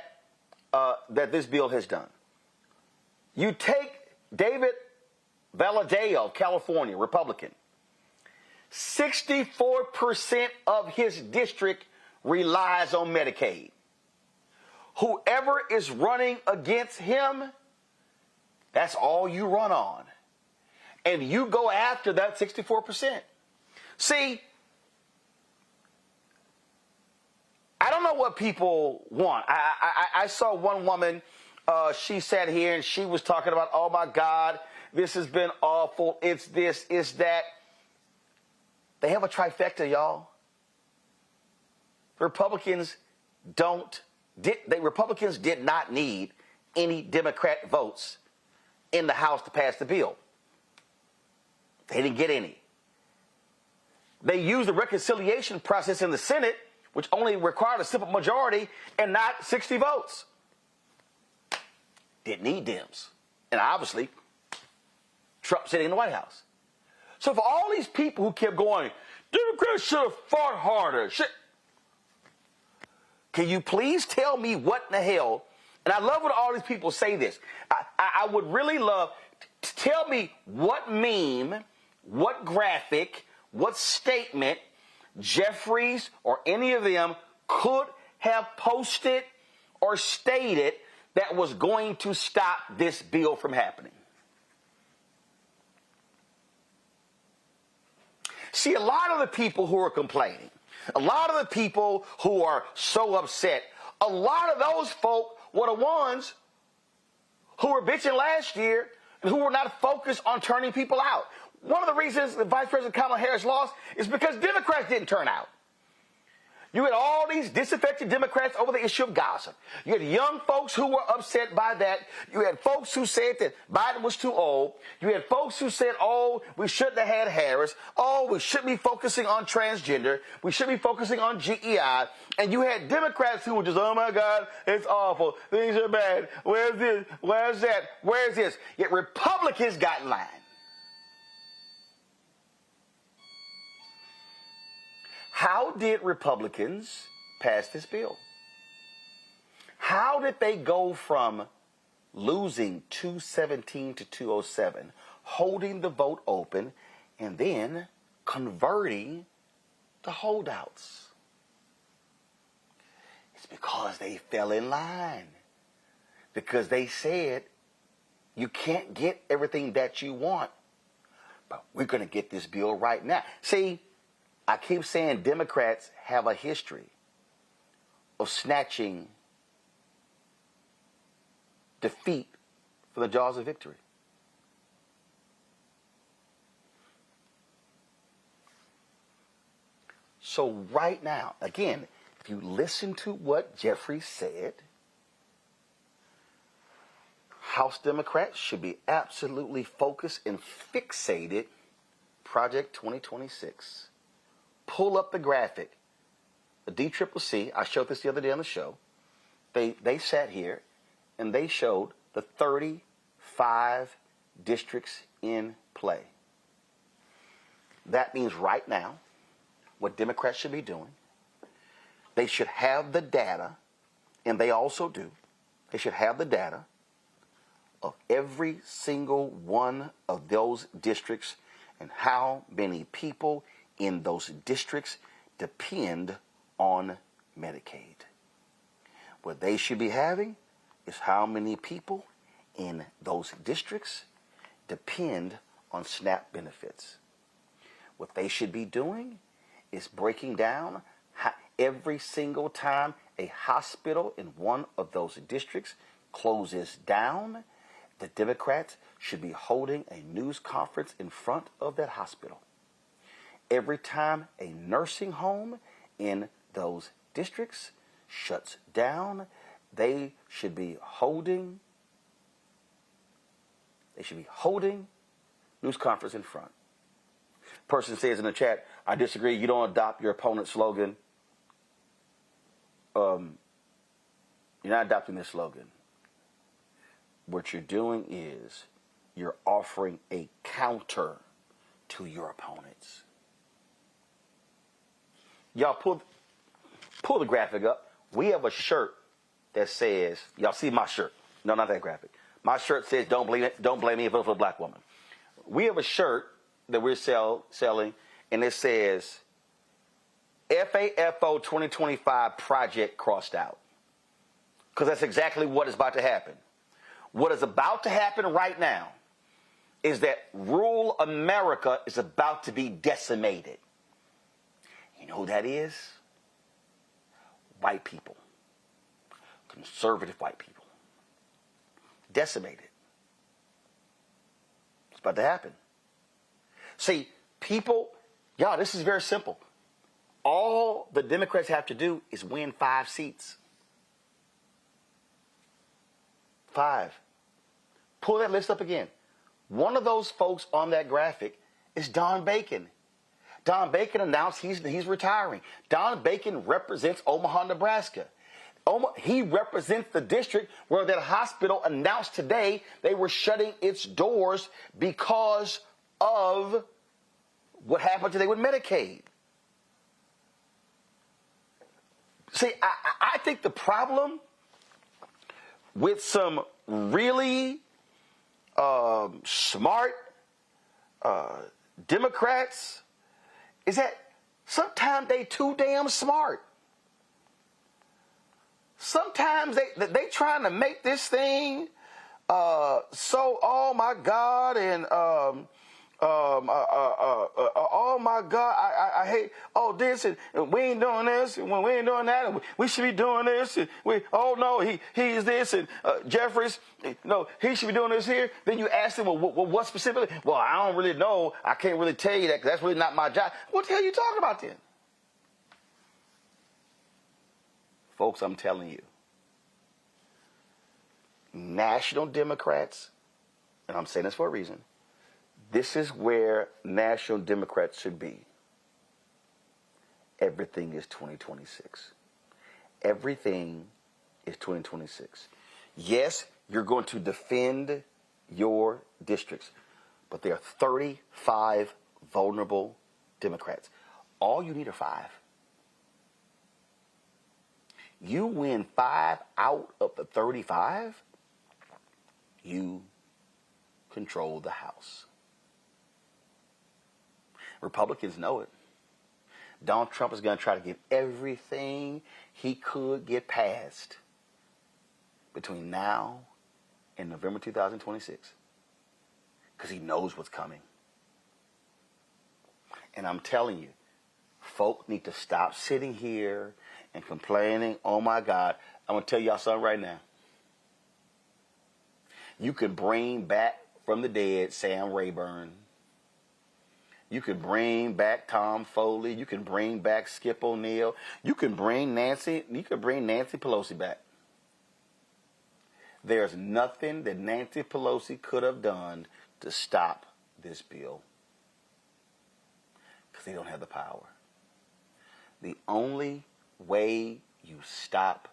this bill has done. You take David Valadao of California, Republican. 64% of his district relies on Medicaid. Whoever is running against him, that's all you run on. And you go after that 64%. See, I don't know what people want. I saw one woman, she sat here and she was talking about, oh my God, this has been awful. It's this, it's that. They have a trifecta, y'all. Republicans did not need any Democrat votes in the House to pass the bill. They didn't get any. They used the reconciliation process in the Senate, which only required a simple majority and not 60 votes. Didn't need Dems. And obviously, Trump sitting in the White House. So for all these people who kept going, Democrats should have fought harder. Can you please tell me what in the hell? And I love when all these people say this. I would really love to tell me what meme, what graphic, what statement Jeffries or any of them could have posted or stated that was going to stop this bill from happening. See, a lot of the people who are complaining, a lot of the people who are so upset, a lot of those folk were the ones who were bitching last year and who were not focused on turning people out. One of the reasons that Vice President Kamala Harris lost is because Democrats didn't turn out. You had all these disaffected Democrats over the issue of Gaza. You had young folks who were upset by that. You had folks who said that Biden was too old. You had folks who said, oh, we shouldn't have had Harris. Oh, we should be focusing on transgender. We should be focusing on GEI. And you had Democrats who were just, oh, my God, it's awful. Things are bad. Where's this? Where's that? Where's this? Yet Republicans got in line. How did Republicans pass this bill? How did they go from losing 217 to 207, holding the vote open, and then converting the holdouts? It's because they fell in line. Because they said, you can't get everything that you want, but we're going to get this bill right now. See, I keep saying Democrats have a history of snatching defeat from the jaws of victory. So right now, again, if you listen to what Jeffries said, House Democrats should be absolutely focused and fixated Project 2026. Pull up the graphic. The DCCC, I showed this the other day on the show. They sat here and they showed the 35 districts in play. That means right now, what Democrats should be doing, they should have the data, and they also do. They should have the data of every single one of those districts and how many people in those districts depend on Medicaid. What they should be having is how many people in those districts depend on SNAP benefits. What they should be doing is breaking down every single time a hospital in one of those districts closes down, the Democrats should be holding a news conference in front of that hospital. Every time a nursing home in those districts shuts down, they should be holding news conference in front. Person says in the chat, I disagree, you don't adopt your opponent's slogan. You're not adopting this slogan. What you're doing is you're offering a counter to your opponents. Y'all pull the graphic up. We have a shirt that says, y'all see my shirt? No, not that graphic. My shirt says, don't blame me if it was a black woman. We have a shirt that we're selling, and it says, FAFO 2025 project crossed out. Because that's exactly what is about to happen. What is about to happen right now is that rural America is about to be decimated. You know who that is? White people. Conservative white people. Decimated. It's about to happen. See, people, y'all, this is very simple. All the Democrats have to do is win 5 seats. 5. Pull that list up again. One of those folks on that graphic is Don Bacon. Don Bacon announced he's retiring. Don Bacon represents Omaha, Nebraska. He represents the district where that hospital announced today they were shutting its doors because of what happened today with Medicaid. See, I think the problem with some really smart Democrats is that sometimes they too damn smart. Sometimes they trying to make this thing so, oh my God, and oh my God, I hate this, and we ain't doing this, and we ain't doing that, and we should be doing this, and he's this, and Jeffries, no, he should be doing this here. Then you ask them, well, what specifically? Well, I don't really know. I can't really tell you that because that's really not my job. What the hell are you talking about then? Folks, I'm telling you, national Democrats, and I'm saying this for a reason, this is where national Democrats should be. Everything is 2026. Everything is 2026. Yes, you're going to defend your districts, but there are 35 vulnerable Democrats. All you need are 5. You win 5 out of the 35, you control the House. Republicans know it. Donald Trump is going to try to get everything he could get passed between now and November 2026 because he knows what's coming. And I'm telling you, folk need to stop sitting here and complaining, oh my God. I'm going to tell y'all something right now. You can bring back from the dead Sam Rayburn. You can bring back Tom Foley. You can bring back Skip O'Neill. You can bring Nancy Pelosi back. There's nothing that Nancy Pelosi could have done to stop this bill because they don't have the power. The only way you stop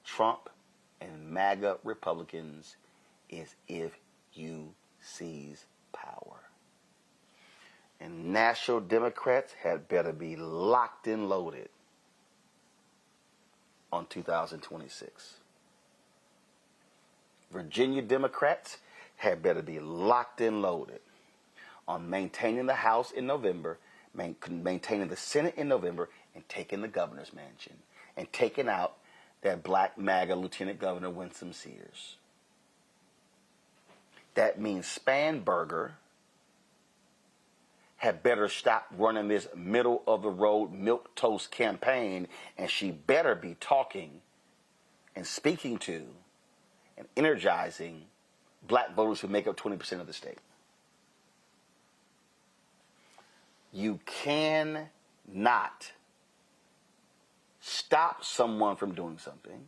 Trump and MAGA Republicans is if you seize power. And national Democrats had better be locked and loaded on 2026. Virginia Democrats had better be locked and loaded on maintaining the House in November, maintaining the Senate in November, and taking the governor's mansion, and taking out that black MAGA Lieutenant Governor Winsome Sears. That means Spanberger had better stop running this middle-of-the-road milquetoast campaign, and she better be talking and speaking to and energizing black voters who make up 20% of the state. You cannot stop someone from doing something,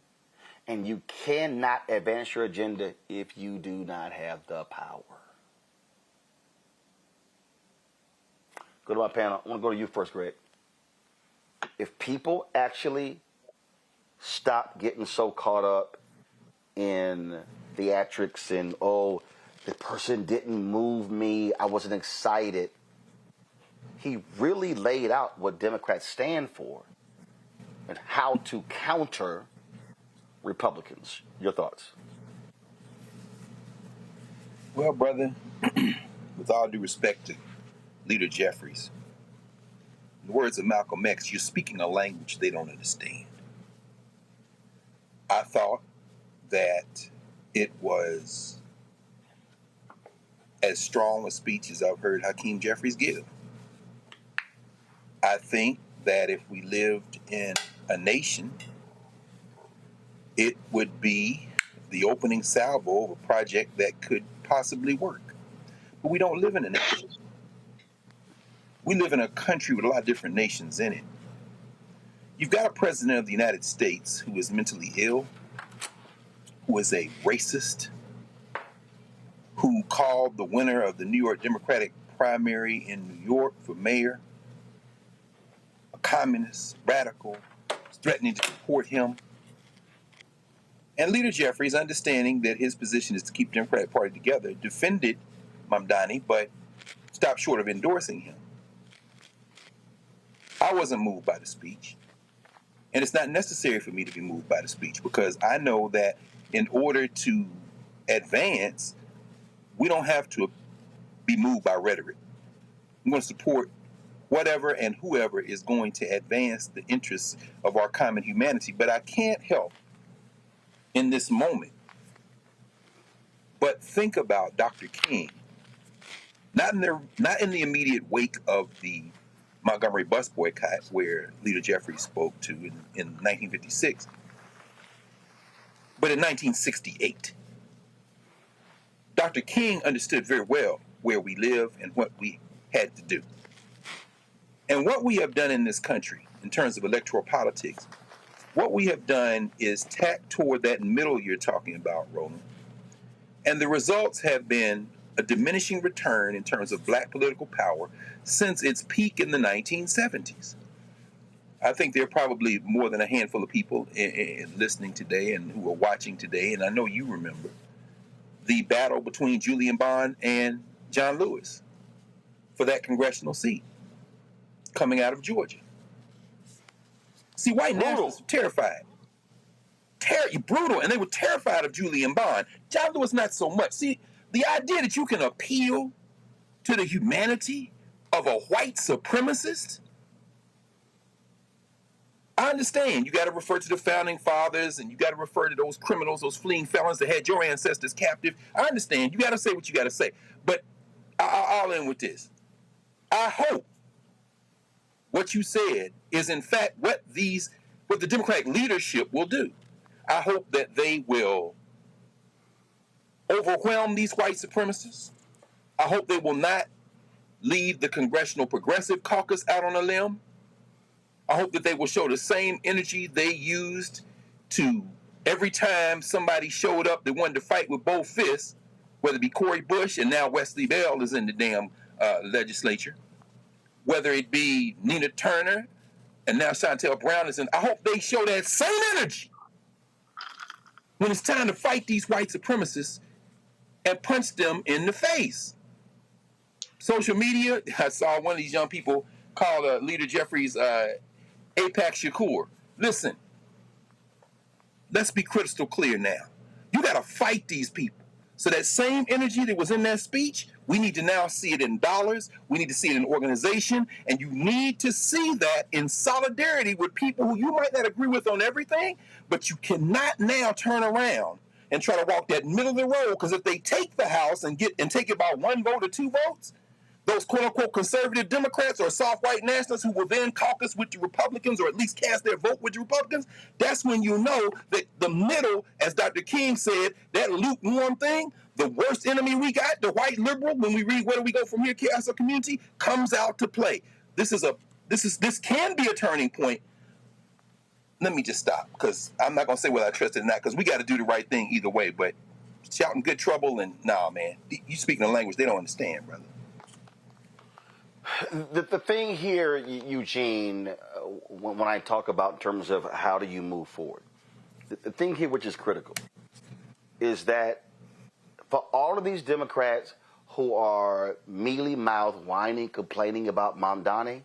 and you cannot advance your agenda if you do not have the power. Go to my panel. I want to go to you first, Greg. If people actually stop getting so caught up in theatrics and, oh, the person didn't move me, I wasn't excited. He really laid out what Democrats stand for and how to counter Republicans. Your thoughts? Well, brother, with all due respect to Leader Jeffries, in the words of Malcolm X, you're speaking a language they don't understand. I thought that it was as strong a speech as I've heard Hakeem Jeffries give. I think that if we lived in a nation, it would be the opening salvo of a project that could possibly work. But we don't live in a nation. We live in a country with a lot of different nations in it. You've got a president of the United States who is mentally ill, who is a racist, who called the winner of the New York Democratic primary in New York for mayor a communist, radical, threatening to deport him. And Leader Jeffries, understanding that his position is to keep the Democratic Party together, defended Mamdani, but stopped short of endorsing him. I wasn't moved by the speech. And it's not necessary for me to be moved by the speech, because I know that in order to advance, we don't have to be moved by rhetoric. I'm going to support whatever and whoever is going to advance the interests of our common humanity. But I can't help in this moment but think about Dr. King, not in the immediate wake of the Montgomery bus boycott, where Leader Jeffries spoke to in 1956, but in 1968. Dr. King understood very well where we live and what we had to do. And what we have done in this country, in terms of electoral politics, what we have done is tack toward that middle you're talking about, Roland. And the results have been a diminishing return in terms of black political power since its peak in the 1970s. I think there are probably more than a handful of people listening today and who are watching today, and I know you remember the battle between Julian Bond and John Lewis for that congressional seat coming out of Georgia. See, white nationalists were terrified. Brutal, and they were terrified of Julian Bond. John Lewis, not so much. See, the idea that you can appeal to the humanity of a white supremacist, I understand you got to refer to the founding fathers and you got to refer to those criminals, those fleeing felons that had your ancestors captive. I understand. You got to say what you got to say. But I'll end with this. I hope what you said is in fact what the Democratic leadership will do. I hope that they will overwhelm these white supremacists. I hope they will not leave the Congressional Progressive Caucus out on a limb. I hope that they will show the same energy they used to every time somebody showed up that wanted to fight with both fists, whether it be Cori Bush and now Wesley Bell is in the damn legislature, whether it be Nina Turner and now Chantel Brown is in. I hope they show that same energy when it's time to fight these white supremacists and punch them in the face. Social media, I saw one of these young people call Leader Jeffries AIPAC Shakur. Listen, let's be crystal clear now. You got to fight these people. So that same energy that was in that speech, we need to now see it in dollars. We need to see it in organization. And you need to see that in solidarity with people who you might not agree with on everything, but you cannot now turn around and try to walk that middle of the road, because if they take the House and take it by 1 vote or 2 votes, those quote-unquote conservative Democrats or soft white nationalists who will then caucus with the Republicans or at least cast their vote with the Republicans, that's when you know that the middle, as Dr. King said, that lukewarm thing, the worst enemy we got, the white liberal, when we read Where Do We Go From Here, Chaos or Community, comes out to play. This can be a turning point. Let me just stop, because I'm not going to say whether I trust it or not, because we got to do the right thing either way, but shouting good trouble and, nah, man, you speaking a language they don't understand, brother. The thing here, Eugene, when I talk about in terms of how do you move forward, the thing here which is critical is that for all of these Democrats who are mealy-mouthed, whining, complaining about Mamdani,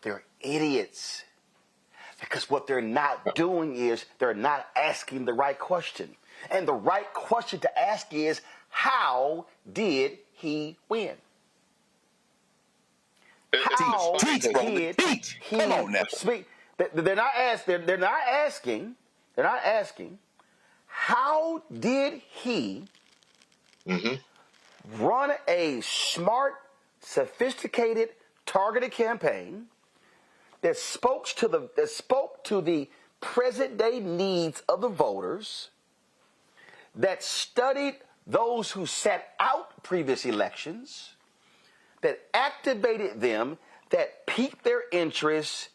they're idiots. Because what they're not doing is they're not asking the right question. And the right question to ask is, how did he win? How teach, did teach. he Come on now. speak? They're not asking, how did he run a smart, sophisticated, targeted campaign that spoke to the present day needs of the voters, that studied those who sat out previous elections, that activated them, that piqued their interest,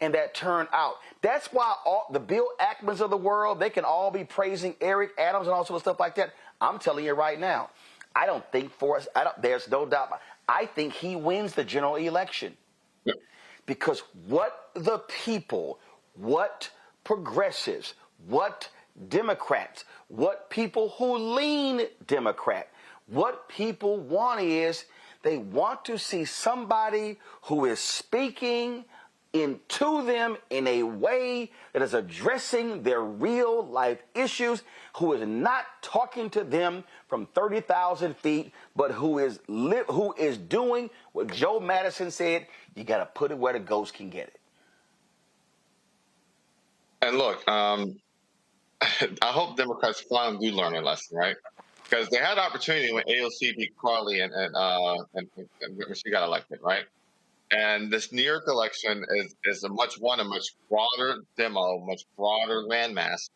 and that turned out. That's why all the Bill Ackmans of the world, they can all be praising Eric Adams and all sorts of stuff like that. I'm telling you right now, I don't think there's no doubt. I think he wins the general election. Because what the people, what progressives, what Democrats, what people who lean Democrat, what people want is they want to see somebody who is speaking into them in a way that is addressing their real life issues, who is not talking to them from 30,000 feet, but who is doing what Joe Madison said, you got to put it where the ghost can get it. And look, I hope Democrats finally do learn a lesson, right? Because they had the opportunity when AOC beat Carly and when she got elected, right? And this New York election is a much broader demo, much broader landmass.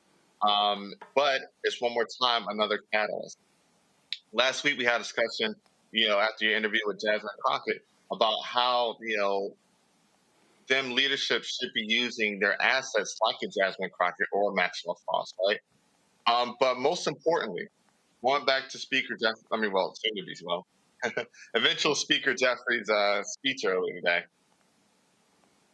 But it's one more time another catalyst. Last week we had a discussion, after your interview with Jasmine Crockett, about how, them leadership should be using their assets like a Jasmine Crockett or Maxwell Frost, right? But most importantly, going back to eventual Speaker Jeffries' speech earlier today,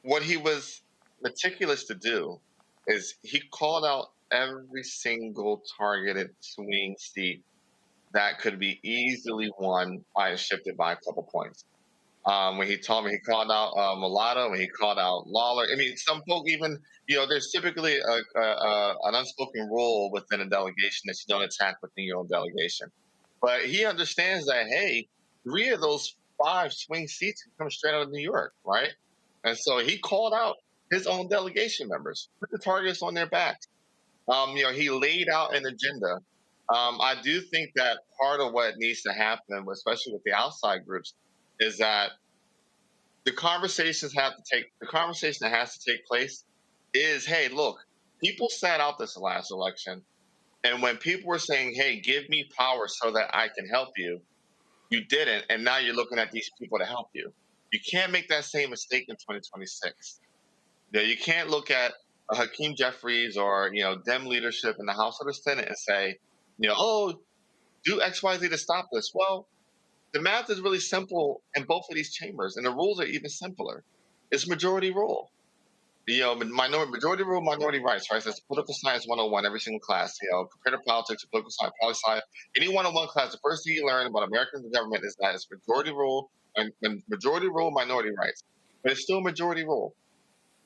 what he was meticulous to do is he called out every single targeted swing seat that could be easily won by and shifted by a couple points. When he called out Mulatto, when he called out Lawler. I mean, some folk even, there's typically an unspoken rule within a delegation that you don't attack within your own delegation. But he understands that, hey, 3 of those 5 swing seats can come straight out of New York, right? And so he called out his own delegation members, put the targets on their backs. He laid out an agenda. I do think that part of what needs to happen, especially with the outside groups, is that the conversation that has to take place is, hey, look, people sat out this last election, and when people were saying, hey, give me power so that I can help you, you didn't, and now you're looking at these people to help you. You can't make that same mistake in 2026. You can't look at Hakeem Jeffries or Dem leadership in the House or the Senate and say, do X, Y, Z to stop this. Well, the math is really simple in both of these chambers, and the rules are even simpler. It's majority rule. Majority rule, minority rights, right? That's political science 101, every single class. Comparative politics, political science, poli-sci, any 101 class, the first thing you learn about American government is that it's majority rule, and majority rule, minority rights. But it's still majority rule.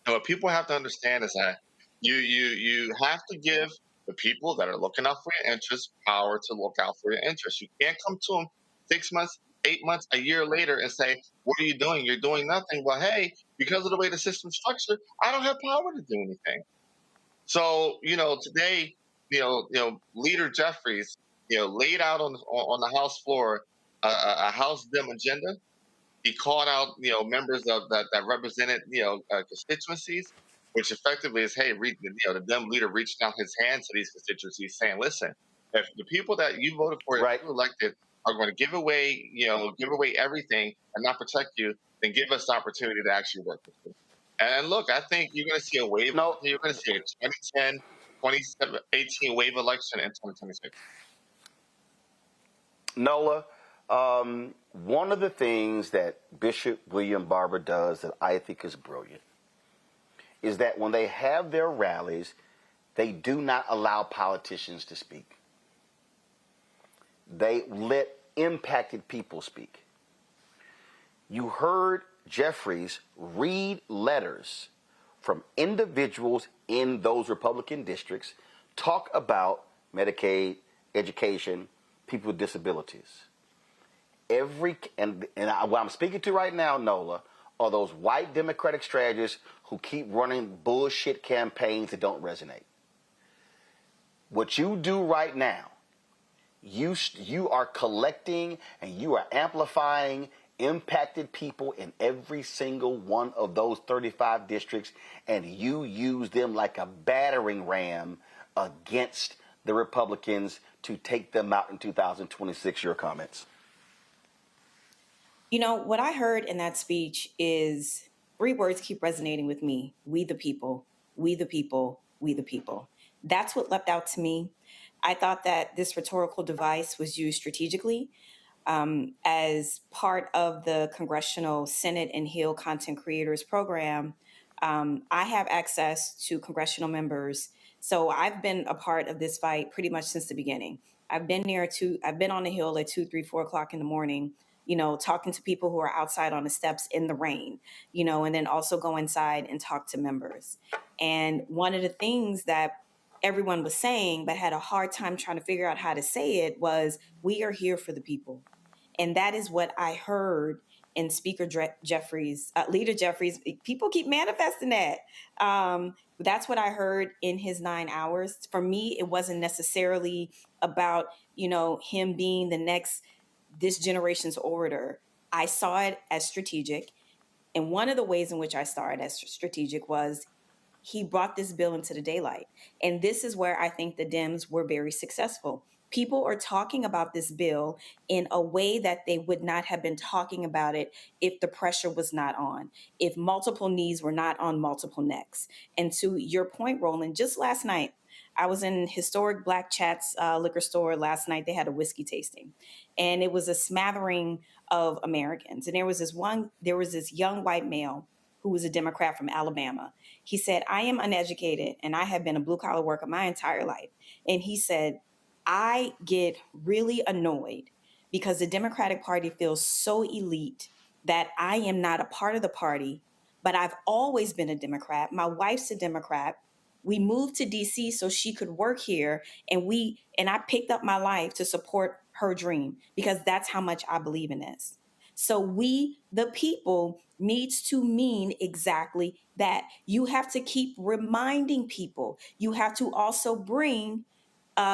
And what people have to understand is that you have to give the people that are looking out for your interests power to look out for your interests. You can't come to them 6 months, 8 months, a year later and say, what are you doing? You're doing nothing. Well, hey, because of the way the system's structured, I don't have power to do anything. So, today, Leader Jeffries, laid out on the House floor a House Dem agenda. He called out, members of that represented, constituencies, which effectively is, hey, the Dem leader reached out his hand to these constituencies, saying, listen, if the people that you voted for, you elected, are going to give away everything and not protect you, then give us the opportunity to actually work with you. And look, I think you're going to see a wave. You're going to see a 2010, 2018 wave election in 2026. Nola, one of the things that Bishop William Barber does that I think is brilliant is that when they have their rallies, they do not allow politicians to speak. They let impacted people speak. You heard Jeffries read letters from individuals in those Republican districts talk about Medicaid, education, people with disabilities. What I'm speaking to right now, Nola, are those white Democratic strategists who keep running bullshit campaigns that don't resonate. What you do right now, you are collecting and you are amplifying impacted people in every single one of those 35 districts, and you use them like a battering ram against the Republicans to take them out in 2026. Your comments? What I heard in that speech is 3 words keep resonating with me. We the people, we the people, we the people. That's what leapt out to me. I thought that this rhetorical device was used strategically as part of the Congressional Senate and Hill Content Creators Program. I have access to congressional members, so I've been a part of this fight pretty much since the beginning. I've been on the Hill at 2, 3, 4 o'clock in the morning, talking to people who are outside on the steps in the rain, and then also go inside and talk to members. And one of the things that everyone was saying, but had a hard time trying to figure out how to say it, was, we are here for the people. And that is what I heard in Jeffries, Leader Jeffries. People keep manifesting that. That's what I heard in his 9 hours. For me, it wasn't necessarily about, him being this generation's orator. I saw it as strategic. And one of the ways in which I saw it as strategic was he brought this bill into the daylight. And this is where I think the Dems were very successful. People are talking about this bill in a way that they would not have been talking about it if the pressure was not on, if multiple knees were not on multiple necks. And to your point, Roland, just last night, I was in historic Black Chat's liquor store last night. They had a whiskey tasting, and it was a smattering of Americans. And there was this young white male who was a Democrat from Alabama. He said, I am uneducated and I have been a blue collar worker my entire life. And he said, I get really annoyed because the Democratic Party feels so elite that I am not a part of the party, but I've always been a Democrat. My wife's a Democrat. We moved to DC so she could work here, and I picked up my life to support her dream because that's how much I believe in this. So we, the people, needs to mean exactly that. You have to keep reminding people. You have to also bring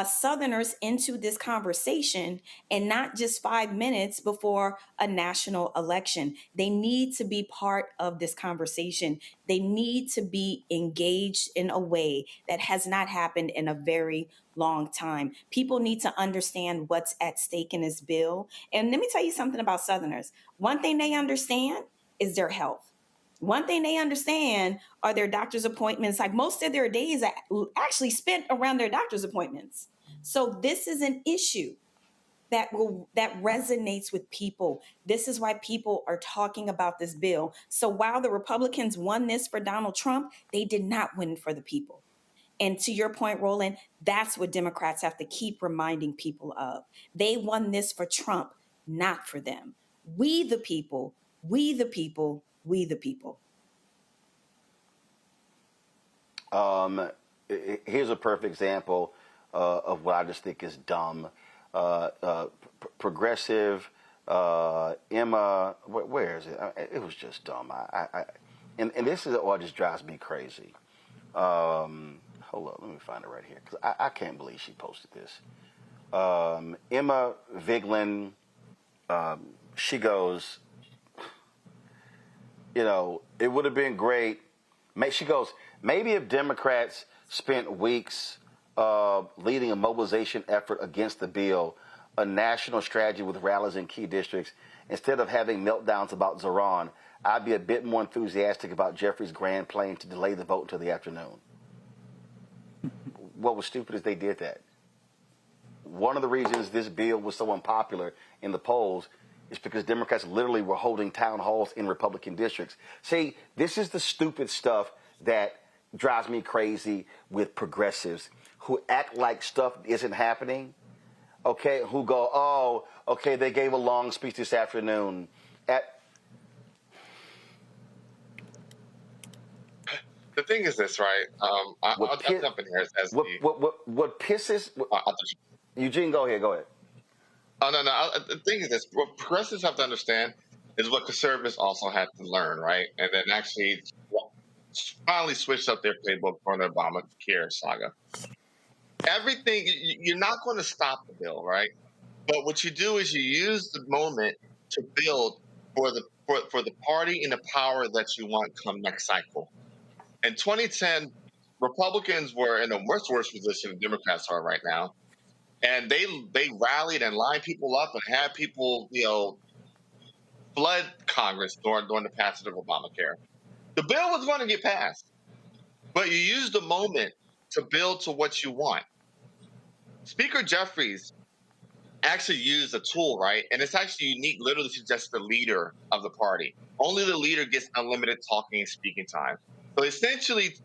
Southerners into this conversation, and not just 5 minutes before a national election. They need to be part of this conversation. They need to be engaged in a way that has not happened in a very long time. People need to understand what's at stake in this bill. And let me tell you something about Southerners. One thing they understand is their health. One thing they understand are their doctor's appointments. Like, most of their days are actually spent around their doctor's appointments. So this is an issue that resonates with people. This is why people are talking about this bill. So while the Republicans won this for Donald Trump, they did not win for the people. And to your point, Roland, that's what Democrats have to keep reminding people of. They won this for Trump, not for them. We the people, we the people, we the people. Here's a perfect example. of what I just think is dumb. Progressive, Emma, where is it? It was just dumb. And this is what just drives me crazy. Hold up, let me find it right here, because I can't believe she posted this. Emma Vigeland, she goes, you know, it would have been great. She goes, maybe if Democrats spent weeks leading a mobilization effort against the bill, a national strategy with rallies in key districts, instead of having meltdowns about Zoran, I'd be a bit more enthusiastic about Jeffries' grand plan to delay the vote until the afternoon. What was stupid is they did that. One of the reasons this bill was so unpopular in the polls is because Democrats literally were holding town halls in Republican districts. See, this is the stupid stuff that drives me crazy with progressives who act like stuff isn't happening, okay, who go, oh, okay, they gave a long speech this afternoon. The thing is this, right? I'll jump in here as what pisses... Eugene, go ahead. Oh, no. The thing is this. What progressives have to understand is what conservatives also have to learn, right? And then actually finally switch up their playbook for the Obamacare saga. Everything, you're not going to stop the bill, right? But what you do is you use the moment to build for the party and the power that you want come next cycle. In 2010, Republicans were in a much worse position than Democrats are right now. And they rallied and lined people up and had people, flood Congress during the passage of Obamacare. The bill was going to get passed, but you used the moment to build to what you want. Speaker Jeffries actually used a tool, right? And it's actually unique, literally to just the leader of the party. Only the leader gets unlimited talking and speaking time. So essentially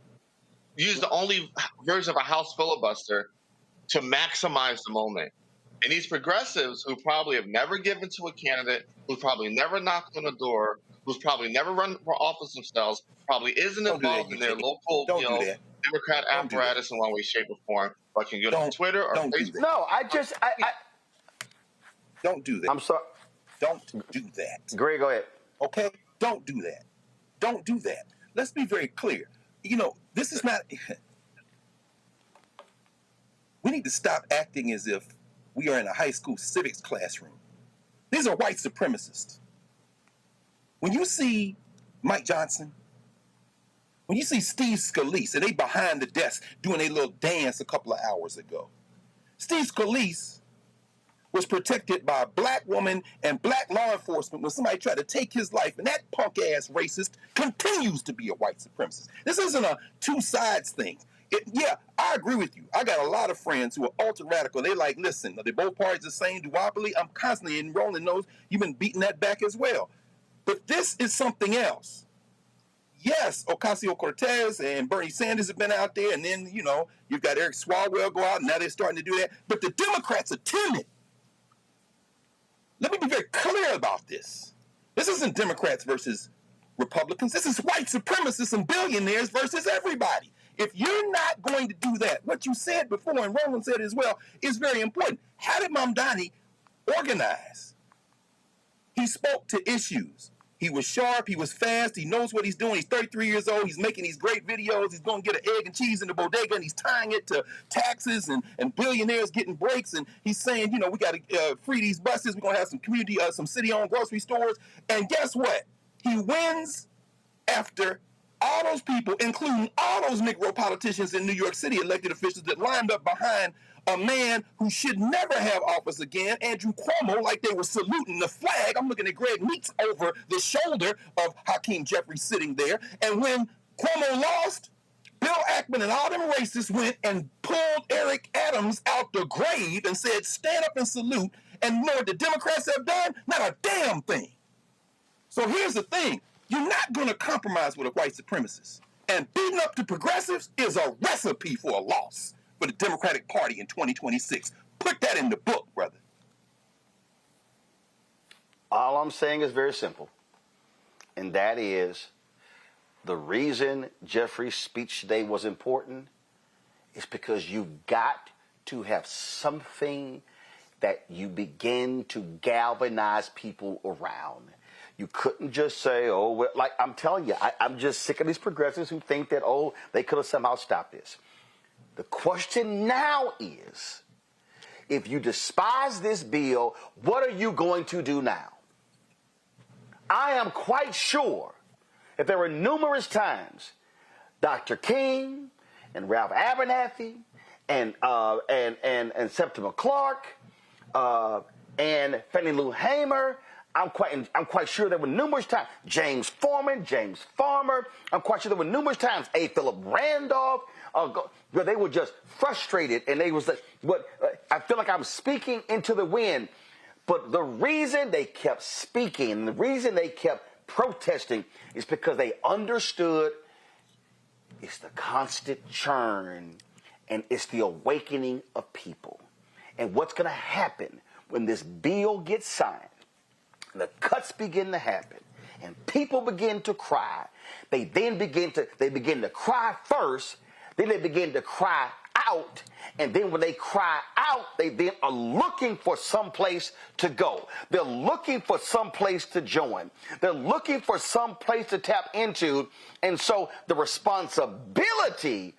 used the only version of a House filibuster to maximize the moment. And these progressives who probably have never given to a candidate, who's probably never knocked on a door, who's probably never run for office themselves, probably isn't involved in their local Democrat apparatus in one way, shape, or form, but can get on Twitter or Facebook. No, Don't do that. I'm sorry. Don't do that. Greg, go ahead. Okay? Don't do that. Don't do that. Let's be very clear. This is not... We need to stop acting as if we are in a high school civics classroom. These are white supremacists. When you see Mike Johnson, when you see Steve Scalise, and they behind the desk doing a little dance a couple of hours ago. Steve Scalise was protected by a black woman and black law enforcement when somebody tried to take his life, and that punk-ass racist continues to be a white supremacist. This isn't a two sides thing. Yeah, I agree with you. I got a lot of friends who are ultra-radical. They like, listen, are they both parties the same duopoly? I'm constantly enrolling those. You've been beating that back as well. But this is something else. Yes, Ocasio-Cortez and Bernie Sanders have been out there, and then, you've got Eric Swalwell go out, and now they're starting to do that. But the Democrats are timid. Let me be very clear about this. This isn't Democrats versus Republicans. This is white supremacists and billionaires versus everybody. If you're not going to do that, what you said before, and Roland said as well, is very important. How did Mamdani organize? He spoke to issues. He was sharp. He was fast. He knows what he's doing. He's 33 years old. He's making these great videos. He's going to get an egg and cheese in the bodega, and he's tying it to taxes and billionaires getting breaks. And he's saying, we got to free these buses. We're going to have some community, some city-owned grocery stores. And guess what? He wins after all those people, including all those Negro politicians in New York City, elected officials that lined up behind a man who should never have office again, Andrew Cuomo, like they were saluting the flag. I'm looking at Greg Meeks over the shoulder of Hakeem Jeffries sitting there. And when Cuomo lost, Bill Ackman and all them racists went and pulled Eric Adams out the grave and said, stand up and salute. And you know what the Democrats have done? Not a damn thing. So here's the thing. You're not going to compromise with a white supremacist. And beating up the progressives is a recipe for a loss for the Democratic Party in 2026. Put that in the book, brother. All I'm saying is very simple. And that is the reason Jeffrey's speech today was important is because you got to have something that you begin to galvanize people around. You couldn't just say, oh, well, like I'm telling you, I'm just sick of these progressives who think that, oh, they could have somehow stopped this. The question now is, if you despise this bill, what are you going to do now? I am quite sure that there were numerous times Dr. King and Ralph Abernathy and Septima Clark and Fannie Lou Hamer. I'm quite sure there were numerous times. James Farmer. I'm quite sure there were numerous times. A. Philip Randolph, where they were just frustrated, and they was like, I feel like I'm speaking into the wind. But the reason they kept speaking, the reason they kept protesting, is because they understood it's the constant churn, and it's the awakening of people. And what's going to happen when this bill gets signed, the cuts begin to happen, and people begin to cry. They begin to cry first, then they begin to cry out, and then when they cry out, they then are looking for some place to go. They're looking for some place to join. They're looking for some place to tap into, and so the responsibility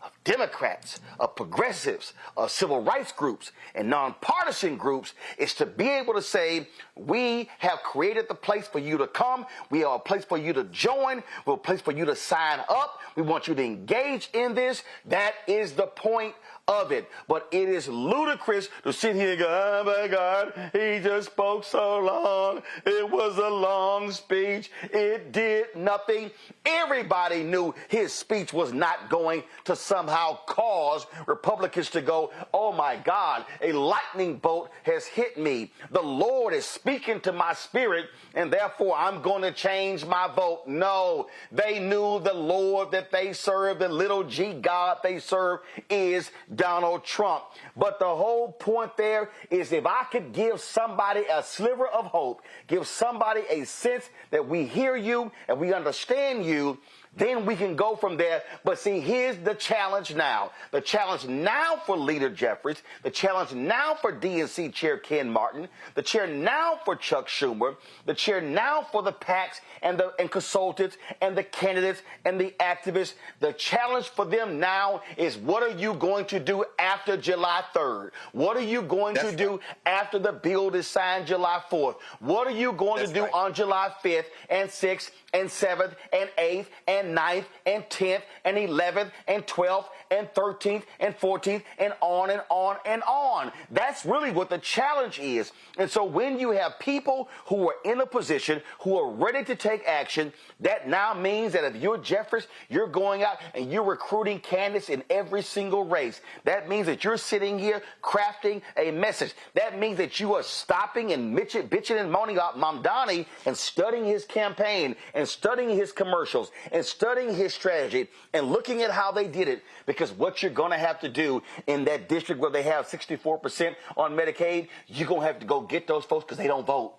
of Democrats, of progressives, of civil rights groups, and nonpartisan groups is to be able to say, we have created the place for you to come. We have a place for you to join. We have a place for you to sign up. We want you to engage in this. That is the point of it. But it is ludicrous to sit here and go, oh my God, he just spoke so long. It was a long speech. It did nothing. Everybody knew his speech was not going to somehow cause Republicans to go, oh my God, a lightning bolt has hit me. The Lord is speaking to my spirit, and therefore I'm going to change my vote. No, they knew the Lord that they serve, the little g God they serve, is Donald Trump. But the whole point there is, if I could give somebody a sliver of hope, give somebody a sense that we hear you and we understand you, then we can go from there. But see, here's the challenge now. The challenge now for Leader Jeffries, the challenge now for DNC Chair Ken Martin, the chair now for Chuck Schumer, the chair now for the PACs and consultants and the candidates and the activists. The challenge for them now is, what are you going to do after July 3rd? What are you going to do after the bill is signed July 4th? What are you going to do on July 5th and 6th and 7th and 8th and 9th and 10th and 11th and 12th and 13th and 14th and on and on and on? That's really what the challenge is. And so when you have people who are in a position, who are ready to take action, that now means that if you're Jeffries, you're going out and you're recruiting candidates in every single race. That means that you're sitting here crafting a message. That means that you are stopping and bitching and moaning about Mamdani and studying his campaign and studying his commercials and studying his strategy and looking at how they did it. Because what you're going to have to do in that district where they have 64% on Medicaid, you're going to have to go get those folks because they don't vote.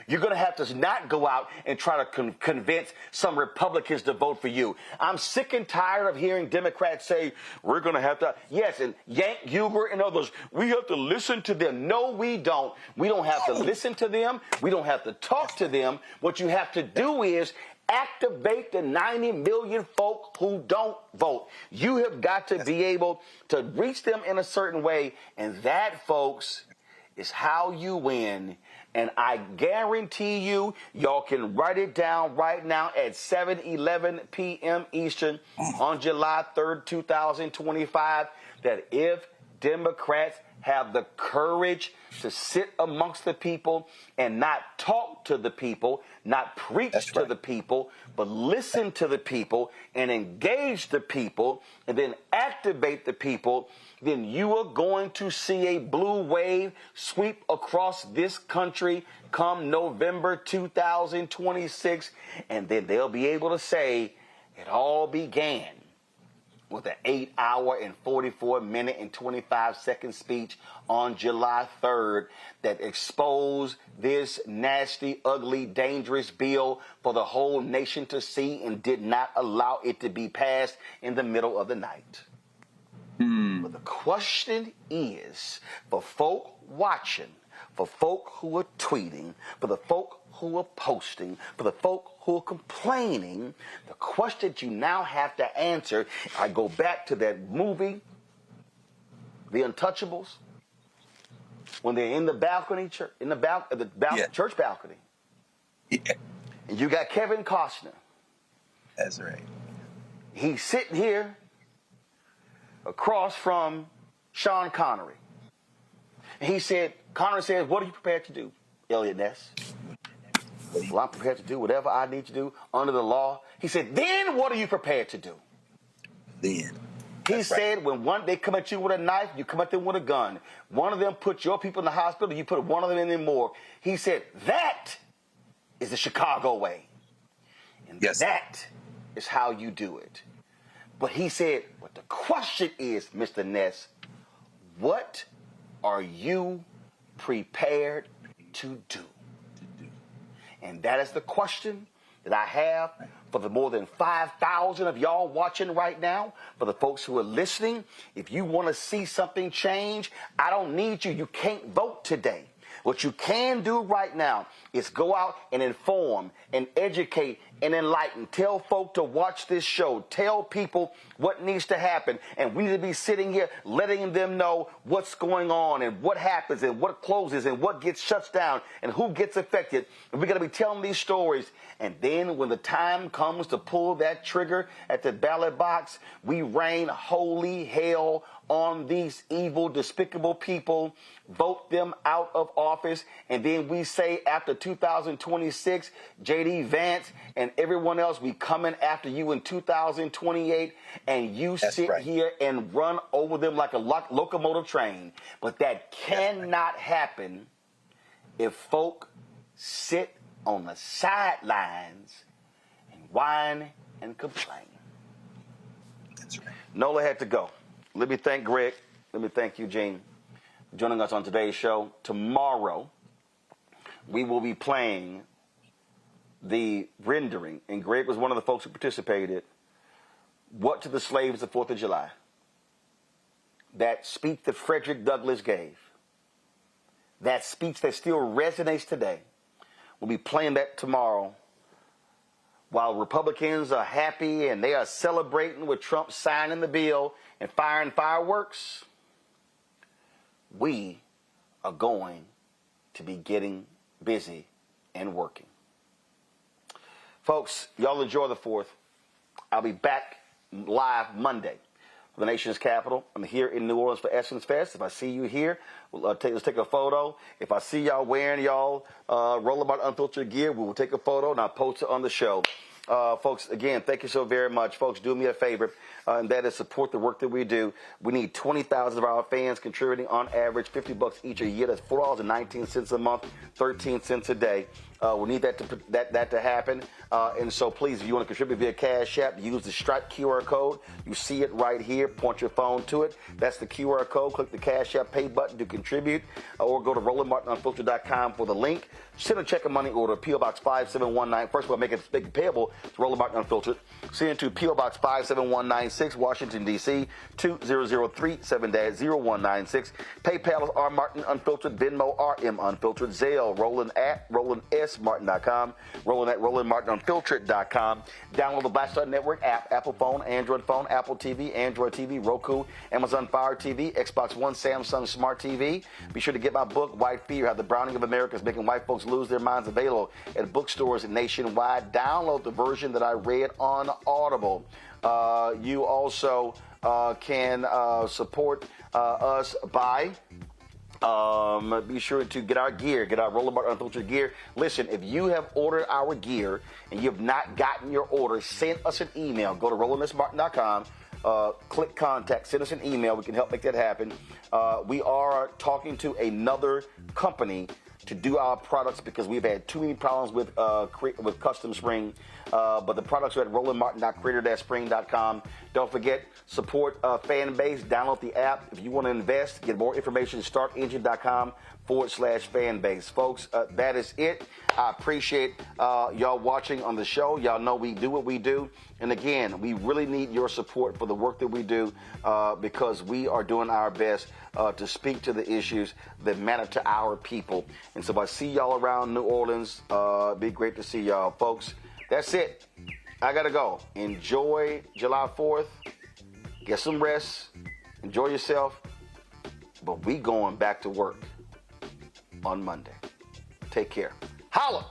You're going to have to not go out and try to convince some Republicans to vote for you. I'm sick and tired of hearing Democrats say, we're going to have to, yes, and Yank Huger and others, we have to listen to them. No, we don't. We don't have to listen to them. We don't have to talk to them. What you have to do is activate the 90 million folk who don't vote. You have got to be able to reach them in a certain way, and that, folks, is how you win. And I guarantee you, y'all can write it down right now at 7:11 p.m. Eastern on July 3rd, 2025, that if Democrats have the courage to sit amongst the people and not talk to the people, not preach to the people, but listen to the people and engage the people and then activate the people, then you are going to see a blue wave sweep across this country come November 2026. And then they'll be able to say it all began with an 8-hour and 44-minute and 25-second speech on July 3rd that exposed this nasty, ugly, dangerous bill for the whole nation to see and did not allow it to be passed in the middle of the night. But the question is, for folk watching, for folk who are tweeting, for the folk who are posting, for the folk who are complaining, the question that you now have to answer, I go back to that movie, The Untouchables, when they're in the balcony, church balcony. Yeah. And you got Kevin Costner. That's right. He's sitting here across from Sean Connery. And Connery said, what are you prepared to do, Elliot Ness? Well, I'm prepared to do whatever I need to do under the law. He said, then what are you prepared to do? Then. He said, when they come at you with a knife, you come at them with a gun. One of them put your people in the hospital, you put one of them in the morgue. He said, that is the Chicago way. And that is how you do it. But he said, but the question is, Mr. Ness, what are you prepared to do? And that is the question that I have for the more than 5,000 of y'all watching right now, for the folks who are listening. If you want to see something change, I don't need you. You can't vote today. What you can do right now is go out and inform and educate and enlighten. Tell folk to watch this show. Tell people what needs to happen. And we need to be sitting here letting them know what's going on and what happens and what closes and what gets shut down and who gets affected. And we got to be telling these stories. And then when the time comes to pull that trigger at the ballot box, we rain holy hell on these evil, despicable people, vote them out of office, and then we say after 2026, J.D. Vance and everyone else, we coming after you in 2028, and you sit here and run over them like a locomotive train. But that cannot happen if folk sit on the sidelines and whine and complain. That's right. Nola had to go. Let me thank Greg. Let me thank Eugene for joining us on today's show. Tomorrow, we will be playing the rendering, and Greg was one of the folks who participated, What to the Slaves the 4th of July. That speech that Frederick Douglass gave. That speech that still resonates today. We'll be playing that tomorrow. While Republicans are happy and they are celebrating with Trump signing the bill and firing fireworks, we are going to be getting busy and working. Folks, y'all enjoy the 4th. I'll be back live Monday for the nation's capital. I'm here in New Orleans for Essence Fest. If I see you here, let's take a photo. If I see y'all wearing Rolling Unfiltered gear, we will take a photo and I'll post it on the show. Folks, again, thank you so very much. Folks, do me a favor, and that is support the work that we do. We need 20,000 of our fans contributing on average $50 each a year. That's $4.19 a month, 13 cents a day. We need that to happen. And so please, if you want to contribute via Cash App, use the Stripe QR code. You see it right here. Point your phone to it. That's the QR code. Click the Cash App pay button to contribute, or go to RolandMartinUnfiltered.com for the link. Send a check or money order, P.O. Box 5719. First, we'll make it payable to Roland Martin Unfiltered. Send it to P.O. Box 57196, Washington, D.C. 20037-0196. PayPal is R Martin Unfiltered. Venmo RM Unfiltered. Zelle Roland at RolandSMartin.com. Roland at RolandMartinUnfiltered.com. Download the Black Star Network app. Apple phone, Android phone, Apple TV, Android TV, Roku, Amazon Fire TV, Xbox One, Samsung Smart TV. Be sure to get my book, White Fear: How the Browning of America is Making White Folks Lose Their Minds, available at bookstores nationwide. Download the version that I read on Audible. You also can support us by be sure to get our gear, get our Roland Martin Unfiltered gear. Listen, if you have ordered our gear and you have not gotten your order, send us an email. Go to RolandSMartin.com. Click contact, send us an email. We can help make that happen. We are talking to another company to do our products because we've had too many problems with Custom Spring. But the products are at rolandmartin.creator-spring.com. Don't forget, support Fanbase. Download the app. If you want to invest, get more information, startengine.com/fanbase. Folks, that is it. I appreciate y'all watching on the show. Y'all know we do what we do. And again, we really need your support for the work that we do because we are doing our best to speak to the issues that matter to our people. And so if I see y'all around New Orleans, it'd be great to see y'all. Folks, that's it. I got to go. Enjoy July 4th. Get some rest. Enjoy yourself. But we going back to work on Monday. Take care. Holla!